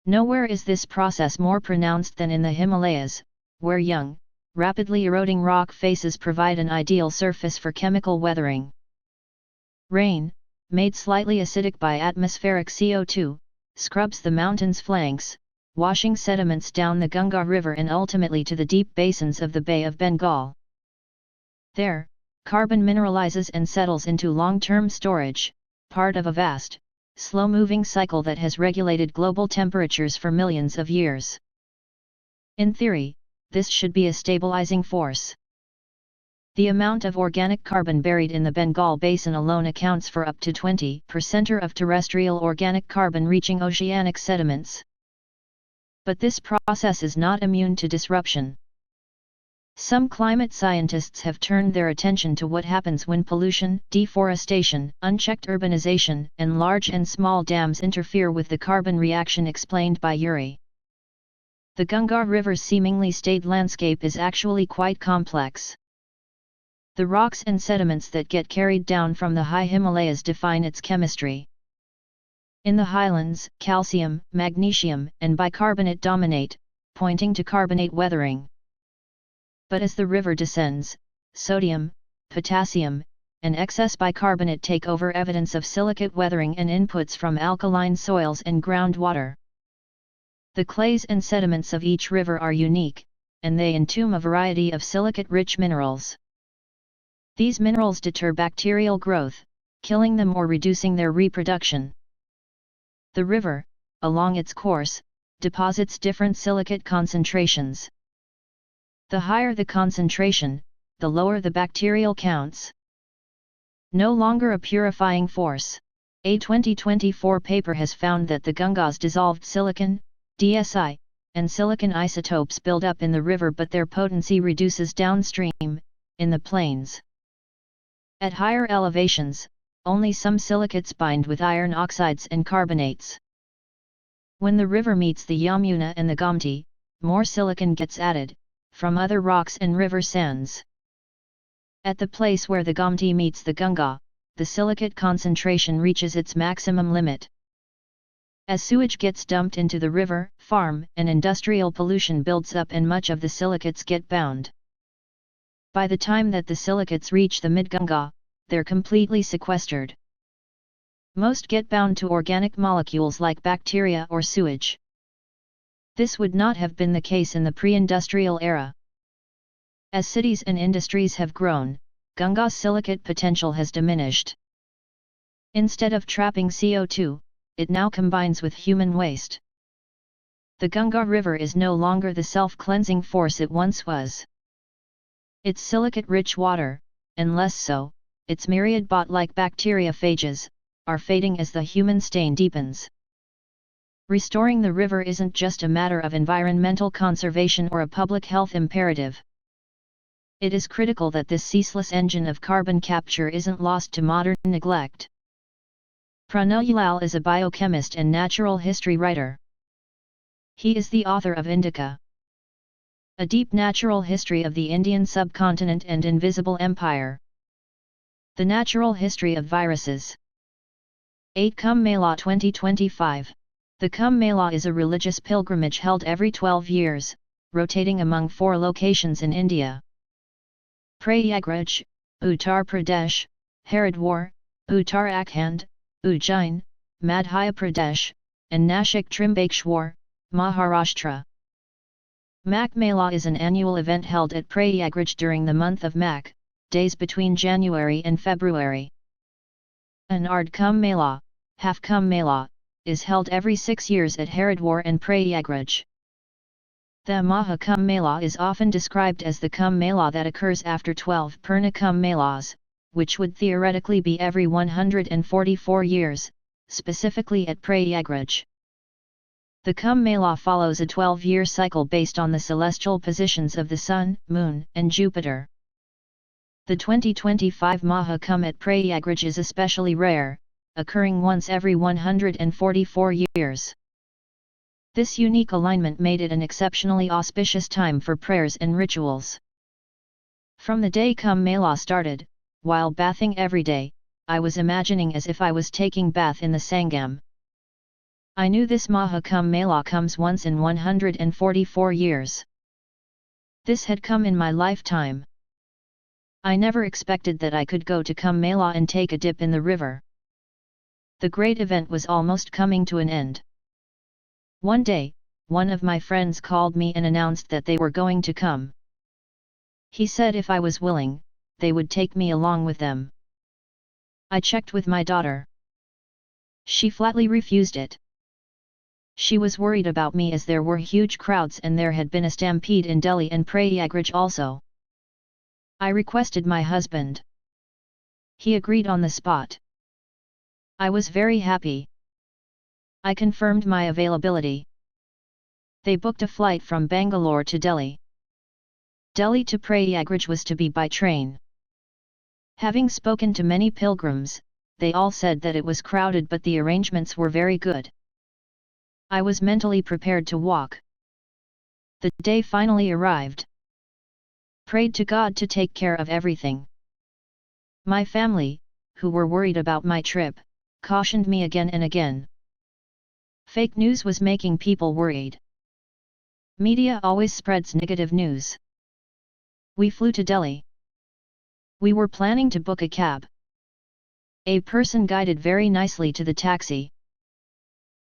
Nowhere is this process more pronounced than in the Himalayas, where young, rapidly eroding rock faces provide an ideal surface for chemical weathering. Rain, made slightly acidic by atmospheric CO2, scrubs the mountain's flanks, washing sediments down the Ganga River and ultimately to the deep basins of the Bay of Bengal. There, carbon mineralizes and settles into long-term storage, part of a vast, slow-moving cycle that has regulated global temperatures for millions of years. In theory, this should be a stabilizing force. The amount of organic carbon buried in the Bengal Basin alone accounts for up to 20% of terrestrial organic carbon reaching oceanic sediments. But this process is not immune to disruption. Some climate scientists have turned their attention to what happens when pollution, deforestation, unchecked urbanization, and large and small dams interfere with the carbon reaction explained by Urey. The Ganga River's seemingly staid landscape is actually quite complex. The rocks and sediments that get carried down from the high Himalayas define its chemistry. In the highlands, calcium, magnesium, and bicarbonate dominate, pointing to carbonate weathering. But as the river descends, sodium, potassium, and excess bicarbonate take over, evidence of silicate weathering and inputs from alkaline soils and groundwater. The clays and sediments of each river are unique, and they entomb a variety of silicate-rich minerals. These minerals deter bacterial growth, killing them or reducing their reproduction. The river, along its course, deposits different silicate concentrations. The higher the concentration, the lower the bacterial counts. No longer a purifying force, a 2024 paper has found that the Ganga's dissolved silicon, DSI, and silicon isotopes build up in the river, but their potency reduces downstream, in the plains. At higher elevations, only some silicates bind with iron oxides and carbonates. When the river meets the Yamuna and the Gomti, more silicon gets added, from other rocks and river sands. At the place where the Gomti meets the Ganga, the silicate concentration reaches its maximum limit. As sewage gets dumped into the river, farm and industrial pollution builds up and much of the silicates get bound. By the time that the silicates reach the mid-Ganga, they're completely sequestered. Most get bound to organic molecules like bacteria or sewage. This would not have been the case in the pre-industrial era. As cities and industries have grown, Ganga's silicate potential has diminished. Instead of trapping CO2, it now combines with human waste. The Ganga River is no longer the self-cleansing force it once was. Its silicate-rich water, and less so, its myriad bot-like bacteriophages, are fading as the human stain deepens. Restoring the river isn't just a matter of environmental conservation or a public health imperative. It is critical that this ceaseless engine of carbon capture isn't lost to modern neglect. Pranayalal is a biochemist and natural history writer. He is the author of Indica, a deep natural history of the Indian subcontinent and invisible empire. The natural history of viruses. 8 Kumbh Mela 2025. The Kumbh Mela is a religious pilgrimage held every 12 years, rotating among 4 locations in India: Prayagraj, Uttar Pradesh; Haridwar, Uttarakhand; Ujjain, Madhya Pradesh; and Nashik Trimbakeshwar, Maharashtra. Makh Mela is an annual event held at Prayagraj during the month of Makh, days between January and February. An Ard Kumbh Mela, Half Kumbh Mela, is held every 6 years at Haridwar and Prayagraj. The Maha Kumbh Mela is often described as the Kumbh Mela that occurs after 12 Purna Kumbh Melas, which would theoretically be every 144 years, specifically at Prayagraj. The Kumbh Mela follows a 12-year cycle based on the celestial positions of the Sun, Moon, and Jupiter. The 2025 Maha Kumbh at Prayagraj is especially rare, occurring once every 144 years. This unique alignment made it an exceptionally auspicious time for prayers and rituals. From the day Kumbh Mela started, while bathing every day, I was imagining as if I was taking bath in the Sangam. I knew this Maha Kumbh Mela comes once in 144 years. This had come in my lifetime. I never expected that I could go to Kumbh Mela and take a dip in the river. The great event was almost coming to an end. One day, one of my friends called me and announced that they were going to come. He said if I was willing, they would take me along with them. I checked with my daughter. She flatly refused it. She was worried about me as there were huge crowds and there had been a stampede in Delhi and Prayagraj also. I requested my husband. He agreed on the spot. I was very happy. I confirmed my availability. They booked a flight from Bangalore to Delhi. Delhi to Prayagraj was to be by train. Having spoken to many pilgrims, they all said that it was crowded but the arrangements were very good. I was mentally prepared to walk. The day finally arrived. Prayed to God to take care of everything. My family, who were worried about my trip, cautioned me again and again. Fake news was making people worried. Media always spreads negative news. We flew to Delhi. We were planning to book a cab. A person guided very nicely to the taxi.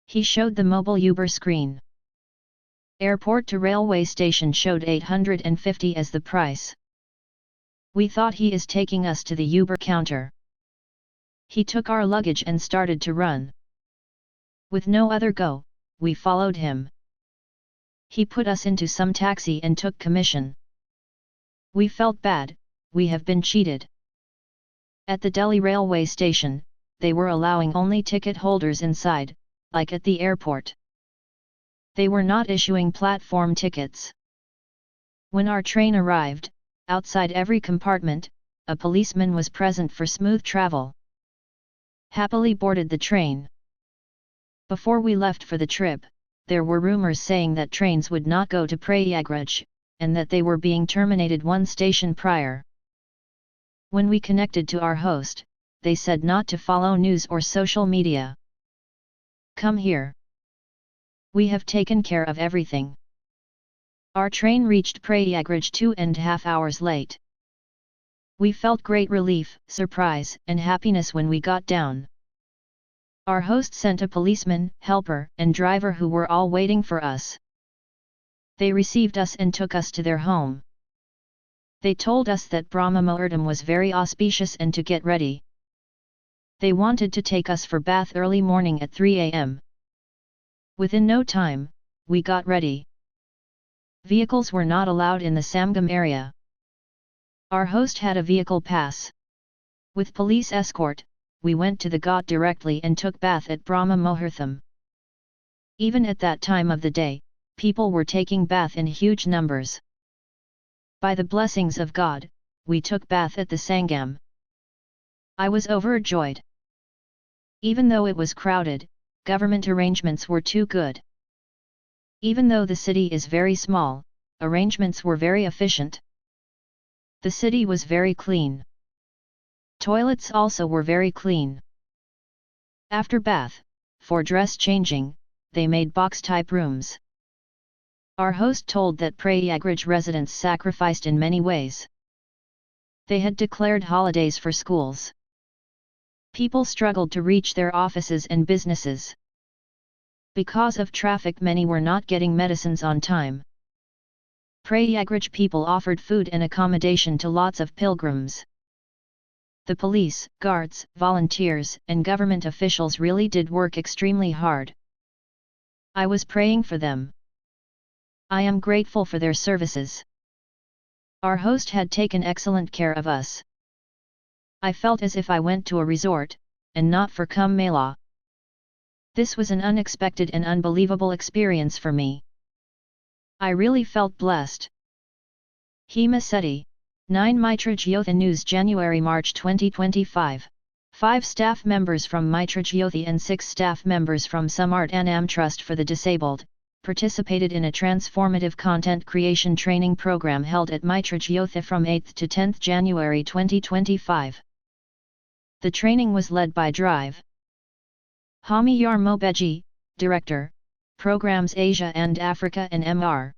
He showed the mobile Uber screen. Airport to railway station showed 850 as the price. We thought he is taking us to the Uber counter. He took our luggage and started to run. With no other go, we followed him. He put us into some taxi and took commission. We felt bad, we have been cheated. At the Delhi railway station, they were allowing only ticket holders inside, like at the airport. They were not issuing platform tickets. When our train arrived, outside every compartment, a policeman was present for smooth travel. Happily boarded the train. Before we left for the trip, there were rumors saying that trains would not go to Prayagraj, and that they were being terminated one station prior. When we connected to our host, they said not to follow news or social media. Come here. We have taken care of everything. Our train reached Prayagraj 2.5 hours late. We felt great relief, surprise, and happiness when we got down. Our host sent a policeman, helper, and driver who were all waiting for us. They received us and took us to their home. They told us that Brahma Muhurtam was very auspicious and to get ready. They wanted to take us for bath early morning at 3 a.m. Within no time, we got ready. Vehicles were not allowed in the Samgam area. Our host had a vehicle pass. With police escort, we went to the ghat directly and took bath at Brahma Muhurtham. Even at that time of the day, people were taking bath in huge numbers. By the blessings of God, we took bath at the Sangam. I was overjoyed. Even though it was crowded, government arrangements were too good. Even though the city is very small, arrangements were very efficient. The city was very clean. Toilets also were very clean. After bath, for dress changing, they made box-type rooms. Our host told that Prayagraj residents sacrificed in many ways. They had declared holidays for schools. People struggled to reach their offices and businesses. Because of traffic, many were not getting medicines on time. Prayagraj people offered food and accommodation to lots of pilgrims. The police, guards, volunteers, and government officials really did work extremely hard. I was praying for them. I am grateful for their services. Our host had taken excellent care of us. I felt as if I went to a resort, and not for Kumbh Mela. This was an unexpected and unbelievable experience for me. I really felt blessed. Hema Sethi, 9 Mitra Jyothi News January-March 2025. 5 staff members from Mitra Jyothi and 6 staff members from Samart Anam Trust for the Disabled, participated in a transformative content creation training program held at Mitra Jyothi from 8th to 10th January 2025. The training was led by Drive Hamiyar Mobeji, Director, Programs Asia and Africa and Mr.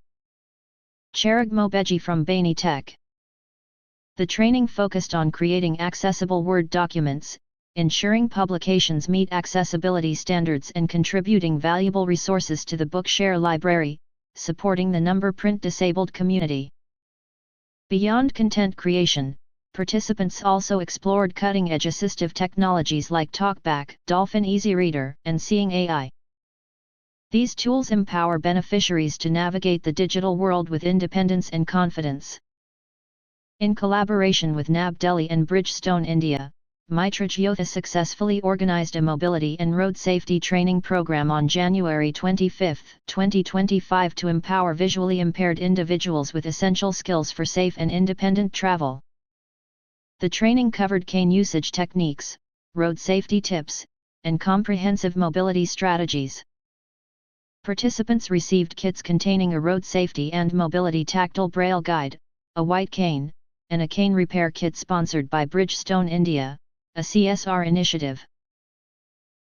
Charag Mobeji from Baini Tech. The training focused on creating accessible Word documents, ensuring publications meet accessibility standards and contributing valuable resources to the Bookshare library, supporting the number print disabled community. Beyond content creation, participants also explored cutting-edge assistive technologies like TalkBack, Dolphin Easy Reader, and Seeing AI. These tools empower beneficiaries to navigate the digital world with independence and confidence. In collaboration with NAB Delhi and Bridgestone India, Mitra Jyothi successfully organized a mobility and road safety training program on January 25, 2025 to empower visually impaired individuals with essential skills for safe and independent travel. The training covered cane usage techniques, road safety tips, and comprehensive mobility strategies. Participants received kits containing a road safety and mobility tactile Braille guide, a white cane, and a cane repair kit sponsored by Bridgestone India, a CSR initiative.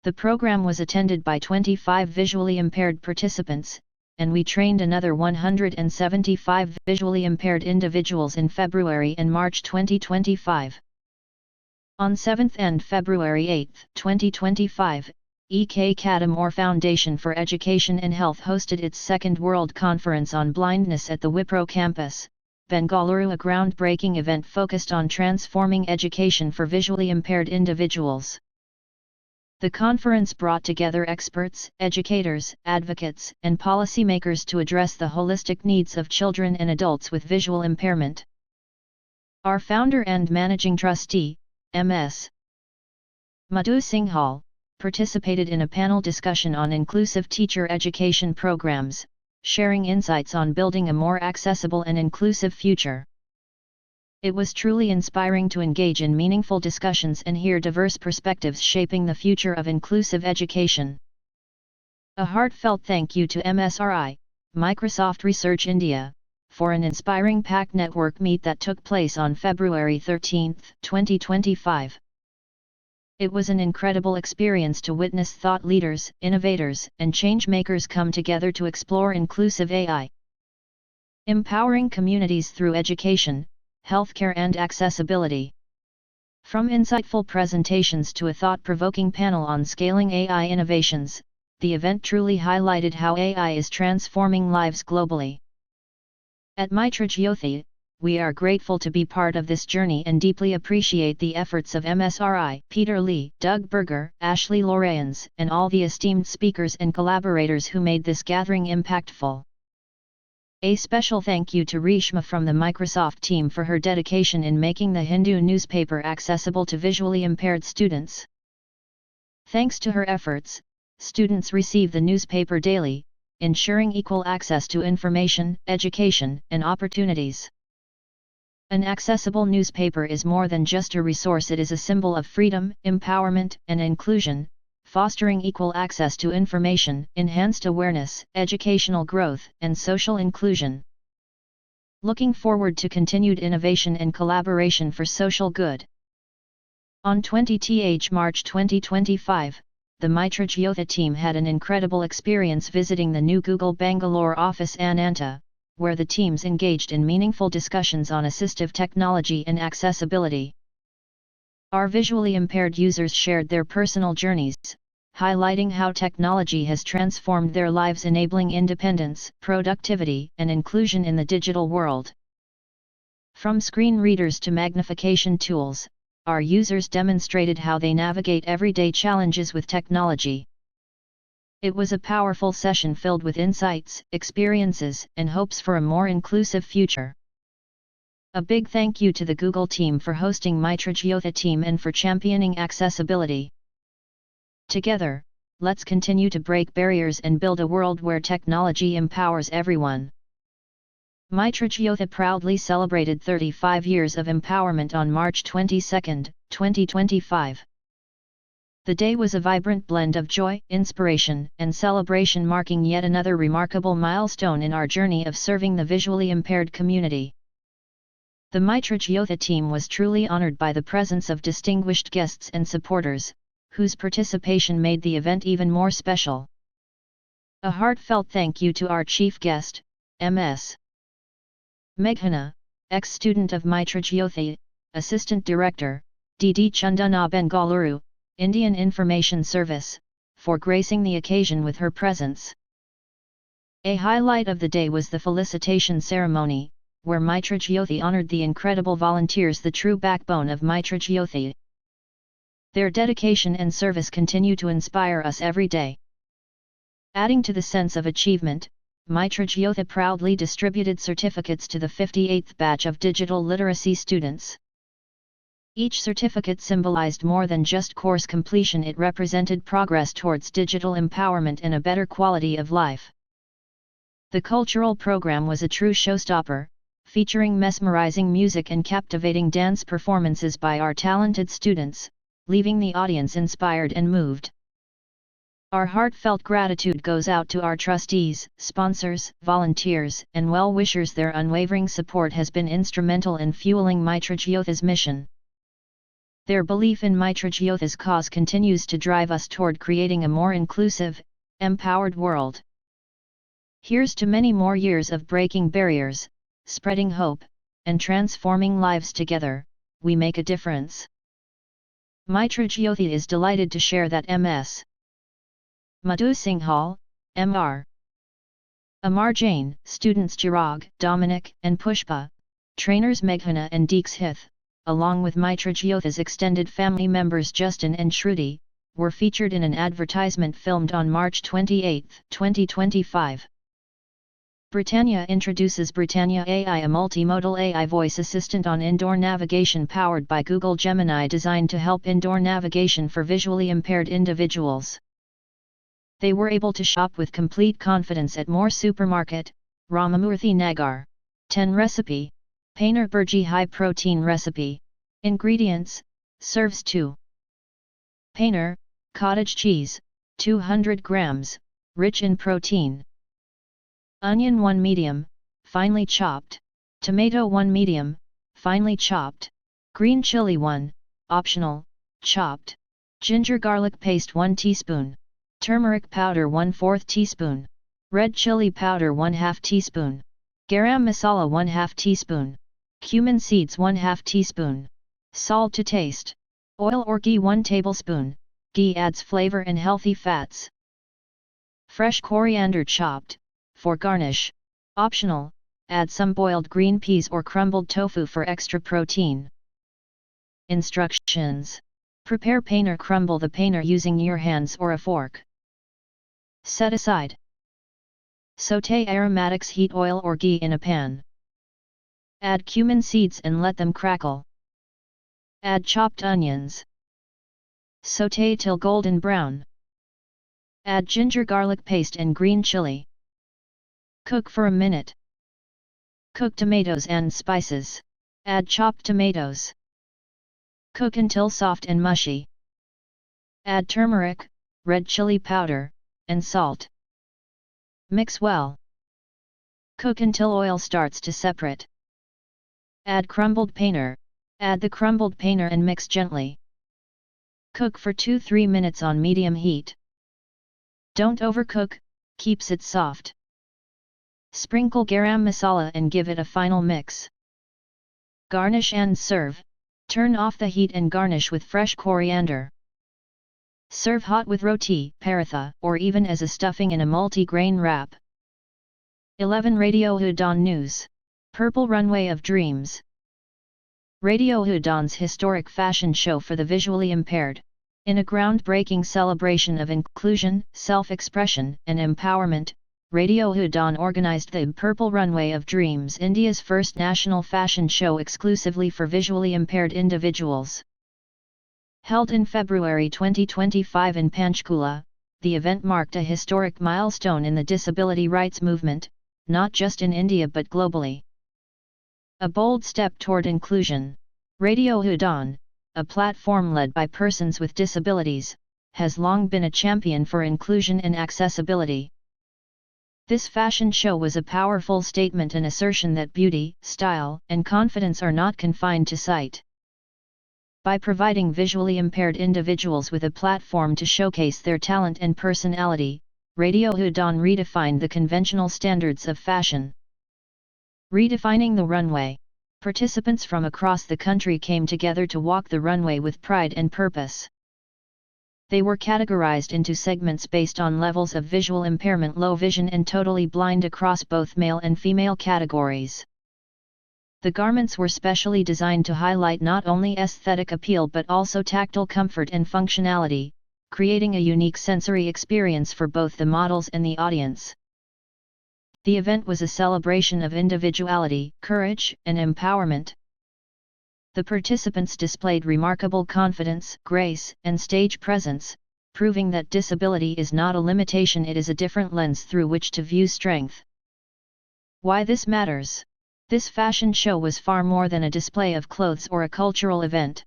The program was attended by 25 visually impaired participants, and we trained another 175 visually impaired individuals in February and March 2025. On 7th and February 8, 2025, E.K. Kadamore Foundation for Education and Health hosted its second World Conference on Blindness at the Wipro campus, Bengaluru, a groundbreaking event focused on transforming education for visually impaired individuals. The conference brought together experts, educators, advocates, and policymakers to address the holistic needs of children and adults with visual impairment. Our founder and managing trustee, Ms. Madhu Singhal, participated in a panel discussion on inclusive teacher education programs, sharing insights on building a more accessible and inclusive future. It was truly inspiring to engage in meaningful discussions and hear diverse perspectives shaping the future of inclusive education. A heartfelt thank you to MSRI, Microsoft Research India, for an inspiring PAC network meet that took place on February 13, 2025. It was an incredible experience to witness thought leaders, innovators, and change makers come together to explore inclusive AI. Empowering communities through education, healthcare and accessibility. From insightful presentations to a thought-provoking panel on scaling AI innovations, the event truly highlighted how AI is transforming lives globally. At Mitra Jyothi, we are grateful to be part of this journey and deeply appreciate the efforts of MSRI, Peter Lee, Doug Berger, Ashley Lorenz, and all the esteemed speakers and collaborators who made this gathering impactful. A special thank you to Reshma from the Microsoft team for her dedication in making the Hindu newspaper accessible to visually impaired students. Thanks to her efforts, students receive the newspaper daily, ensuring equal access to information, education, and opportunities. An accessible newspaper is more than just a resource, it is a symbol of freedom, empowerment, and inclusion, fostering equal access to information, enhanced awareness, educational growth, and social inclusion. Looking forward to continued innovation and collaboration for social good. On 20th March 2025, the Mitra Jyothi team had an incredible experience visiting the new Google Bangalore office Ananta, where the teams engaged in meaningful discussions on assistive technology and accessibility. Our visually impaired users shared their personal journeys, highlighting how technology has transformed their lives, enabling independence, productivity, and inclusion in the digital world. From screen readers to magnification tools, our users demonstrated how they navigate everyday challenges with technology. It was a powerful session filled with insights, experiences, and hopes for a more inclusive future. A big thank you to the Google team for hosting Mitra Jyothi team and for championing accessibility. Together, let's continue to break barriers and build a world where technology empowers everyone. Mitra Jyothi proudly celebrated 35 years of empowerment on March 22, 2025. The day was a vibrant blend of joy, inspiration, and celebration, marking yet another remarkable milestone in our journey of serving the visually impaired community. The Mitra Jyothi team was truly honored by the presence of distinguished guests and supporters, whose participation made the event even more special. A heartfelt thank you to our chief guest, Ms. Meghana, ex-student of Mitra Jyothi, Assistant Director, DD Chandana Bengaluru, Indian Information Service, for gracing the occasion with her presence. A highlight of the day was the felicitation ceremony, where Mitra Jyothi honored the incredible volunteers, the true backbone of Mitra Jyothi. Their dedication and service continue to inspire us every day. Adding to the sense of achievement, Mitra Jyothi proudly distributed certificates to the 58th batch of digital literacy students. Each certificate symbolized more than just course completion, it represented progress towards digital empowerment and a better quality of life. The cultural program was a true showstopper, featuring mesmerizing music and captivating dance performances by our talented students, leaving the audience inspired and moved. Our heartfelt gratitude goes out to our trustees, sponsors, volunteers, and well-wishers. Their unwavering support has been instrumental in fueling Mitra Jyothi's mission. Their belief in Mitra Jyothi's cause continues to drive us toward creating a more inclusive, empowered world. Here's to many more years of breaking barriers, spreading hope, and transforming lives. Together, we make a difference. Mitra Jyothi is delighted to share that Ms. Madhu Singhal, Mr. Amar Jain, students Chirag, Dominic, and Pushpa, trainers Meghana and Deekshith, along with Mitra Jyothi's extended family members Justin and Shruti, were featured in an advertisement filmed on March 28, 2025. Britannia introduces Britannia AI, a multimodal AI voice assistant on indoor navigation powered by Google Gemini, designed to help indoor navigation for visually impaired individuals. They were able to shop with complete confidence at More Supermarket, Ramamurthy Nagar. 10 recipe, Paneer Burji high protein recipe. Ingredients, serves 2. Paneer, cottage cheese, 200 grams, rich in protein. Onion 1 medium, finely chopped. Tomato 1 medium, finely chopped. Green chili 1, optional, chopped. Ginger garlic paste 1 teaspoon. Turmeric powder 1/4 teaspoon. Red chili powder 1/2 teaspoon. Garam masala 1/2 teaspoon. Cumin seeds 1/2 teaspoon. Salt to taste. Oil or ghee 1 tablespoon. Ghee adds flavor and healthy fats. Fresh coriander chopped. For garnish, optional, add some boiled green peas or crumbled tofu for extra protein. Instructions. Prepare paneer. Crumble the paneer using your hands or a fork. Set aside. Sauté aromatics, heat oil or ghee in a pan. Add cumin seeds and let them crackle. Add chopped onions. Sauté till golden brown. Add ginger garlic paste and green chili. Cook for a minute. Cook tomatoes and spices. Add chopped tomatoes. Cook until soft and mushy. Add turmeric, red chili powder, and salt. Mix well. Cook until oil starts to separate. Add crumbled paneer. Add the crumbled paneer and mix gently. Cook for 2-3 minutes on medium heat. Don't overcook, keeps it soft. Sprinkle garam masala and give it a final mix. Garnish and serve. Turn off the heat and garnish with fresh coriander. Serve hot with roti, paratha, or even as a stuffing in a multi-grain wrap. 11 Radio Udon News. Purple Runway of Dreams. Radio Udon's historic fashion show for the visually impaired. In a groundbreaking celebration of inclusion, self-expression, and empowerment, Radio Udon organized the Purple Runway of Dreams, India's first national fashion show exclusively for visually impaired individuals. Held in February 2025 in Panchkula, the event marked a historic milestone in the disability rights movement, not just in India but globally. A bold step toward inclusion. Radio Udon, a platform led by persons with disabilities, has long been a champion for inclusion and accessibility. This fashion show was a powerful statement and assertion that beauty, style, and confidence are not confined to sight. By providing visually impaired individuals with a platform to showcase their talent and personality, Radio Udon redefined the conventional standards of fashion. Redefining the runway. Participants from across the country came together to walk the runway with pride and purpose. They were categorized into segments based on levels of visual impairment: low vision and totally blind, across both male and female categories. The garments were specially designed to highlight not only aesthetic appeal but also tactile comfort and functionality, creating a unique sensory experience for both the models and the audience. The event was a celebration of individuality, courage, and empowerment. The participants displayed remarkable confidence, grace, and stage presence, proving that disability is not a limitation, it is a different lens through which to view strength. Why this matters? This fashion show was far more than a display of clothes or a cultural event.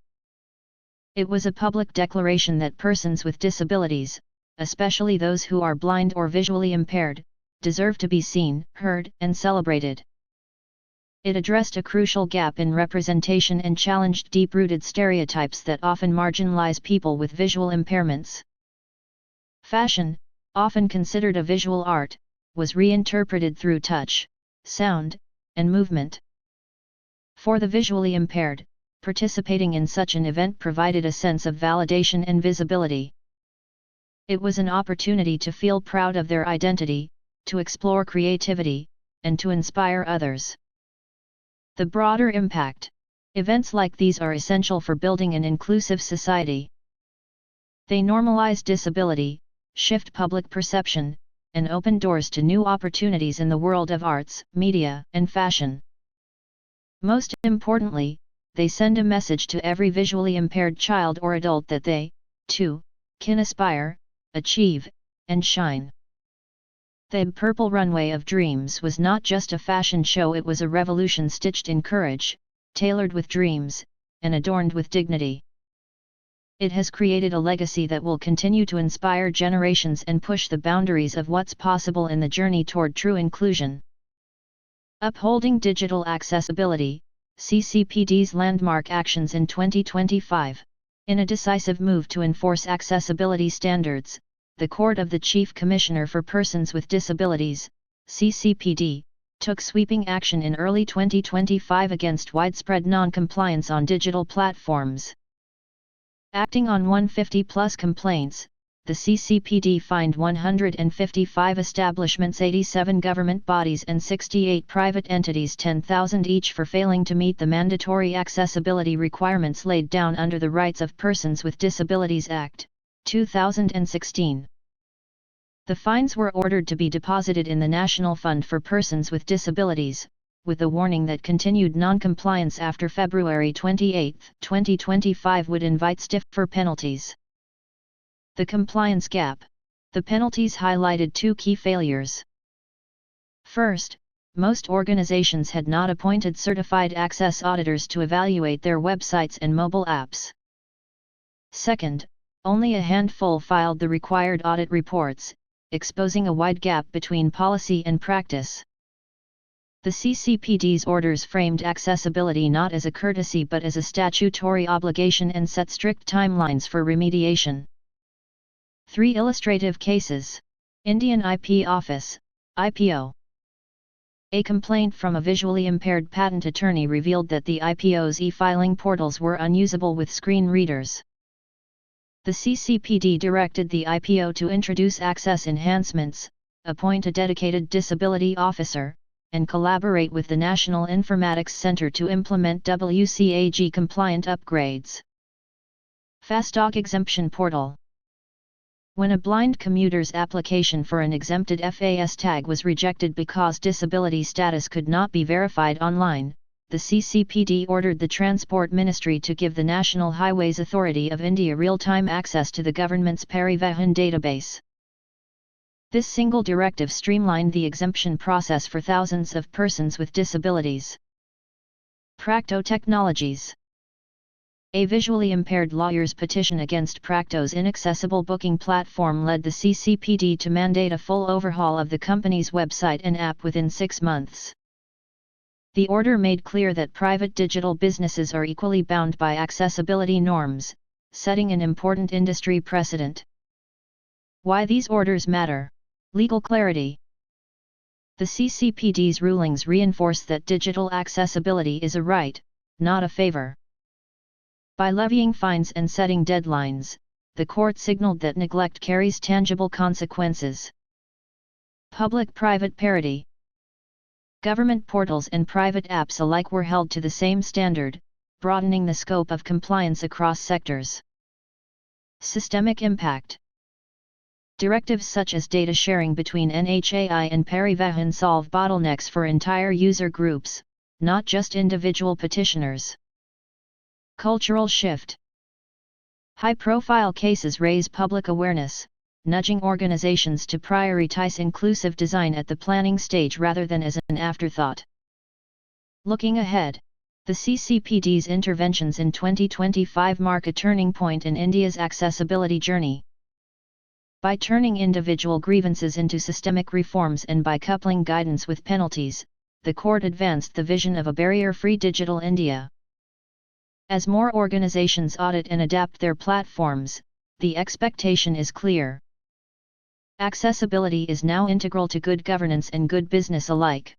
It was a public declaration that persons with disabilities, especially those who are blind or visually impaired, deserve to be seen, heard, and celebrated. It addressed a crucial gap in representation and challenged deep-rooted stereotypes that often marginalize people with visual impairments. Fashion, often considered a visual art, was reinterpreted through touch, sound, and movement. For the visually impaired, participating in such an event provided a sense of validation and visibility. It was an opportunity to feel proud of their identity, to explore creativity, and to inspire others. The broader impact. Events like these are essential for building an inclusive society. They normalize disability, shift public perception, and open doors to new opportunities in the world of arts, media, and fashion. Most importantly, they send a message to every visually impaired child or adult that they, too, can aspire, achieve, and shine. The Purple Runway of Dreams was not just a fashion show, it was a revolution stitched in courage, tailored with dreams, and adorned with dignity. It has created a legacy that will continue to inspire generations and push the boundaries of what's possible in the journey toward true inclusion. Upholding digital accessibility, CCPD's landmark actions in 2025. In a decisive move to enforce accessibility standards, the Court of the Chief Commissioner for Persons with Disabilities, CCPD, took sweeping action in early 2025 against widespread non-compliance on digital platforms. Acting on 150-plus complaints, the CCPD fined 155 establishments, 87 government bodies and 68 private entities $10,000 each for failing to meet the mandatory accessibility requirements laid down under the Rights of Persons with Disabilities Act, 2016. The fines were ordered to be deposited in the National Fund for Persons with Disabilities, with the warning that continued non-compliance after February 28, 2025 would invite stiffer penalties. The compliance gap. The penalties highlighted two key failures. First, most organizations had not appointed certified access auditors to evaluate their websites and mobile apps. Second, only a handful filed the required audit reports, exposing a wide gap between policy and practice. The CCPD's orders framed accessibility not as a courtesy but as a statutory obligation and set strict timelines for remediation. 3 illustrative cases. Indian IP Office, IPO. A complaint from a visually impaired patent attorney revealed that the IPO's e-filing portals were unusable with screen readers. The CCPD directed the IPO to introduce access enhancements, appoint a dedicated disability officer, and collaborate with the National Informatics Center to implement WCAG-compliant upgrades. FastDoc Exemption Portal. When a blind commuter's application for an exempted FAS tag was rejected because disability status could not be verified online, the CCPD ordered the Transport Ministry to give the National Highways Authority of India real-time access to the government's Parivahan database. This single directive streamlined the exemption process for thousands of persons with disabilities. Practo Technologies. A visually impaired lawyer's petition against Practo's inaccessible booking platform led the CCPD to mandate a full overhaul of the company's website and app within 6 months. The order made clear that private digital businesses are equally bound by accessibility norms, setting an important industry precedent. Why these orders matter? Legal clarity. The CCPD's rulings reinforce that digital accessibility is a right, not a favor. By levying fines and setting deadlines, the court signaled that neglect carries tangible consequences. Public-private parity. Government portals and private apps alike were held to the same standard, broadening the scope of compliance across sectors. Systemic impact. Directives such as data sharing between NHAI and Parivahan solve bottlenecks for entire user groups, not just individual petitioners. Cultural shift. High-profile cases raise public awareness, nudging organizations to prioritize inclusive design at the planning stage rather than as an afterthought. Looking ahead, the CCPD's interventions in 2025 mark a turning point in India's accessibility journey. By turning individual grievances into systemic reforms and by coupling guidance with penalties, the court advanced the vision of a barrier-free digital India. As more organizations audit and adapt their platforms, the expectation is clear. Accessibility is now integral to good governance and good business alike.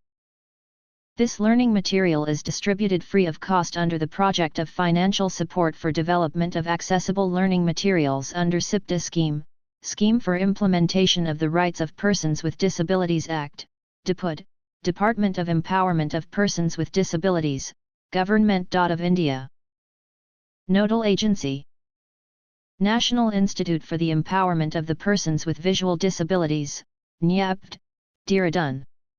This learning material is distributed free of cost under the Project of Financial Support for Development of Accessible Learning Materials under SIPDA Scheme, Scheme for Implementation of the Rights of Persons with Disabilities Act, DPUD, Department of Empowerment of Persons with Disabilities, Government of India. Nodal Agency. National Institute for the Empowerment of the Persons with Visual Disabilities, NIAPD, Dehradun.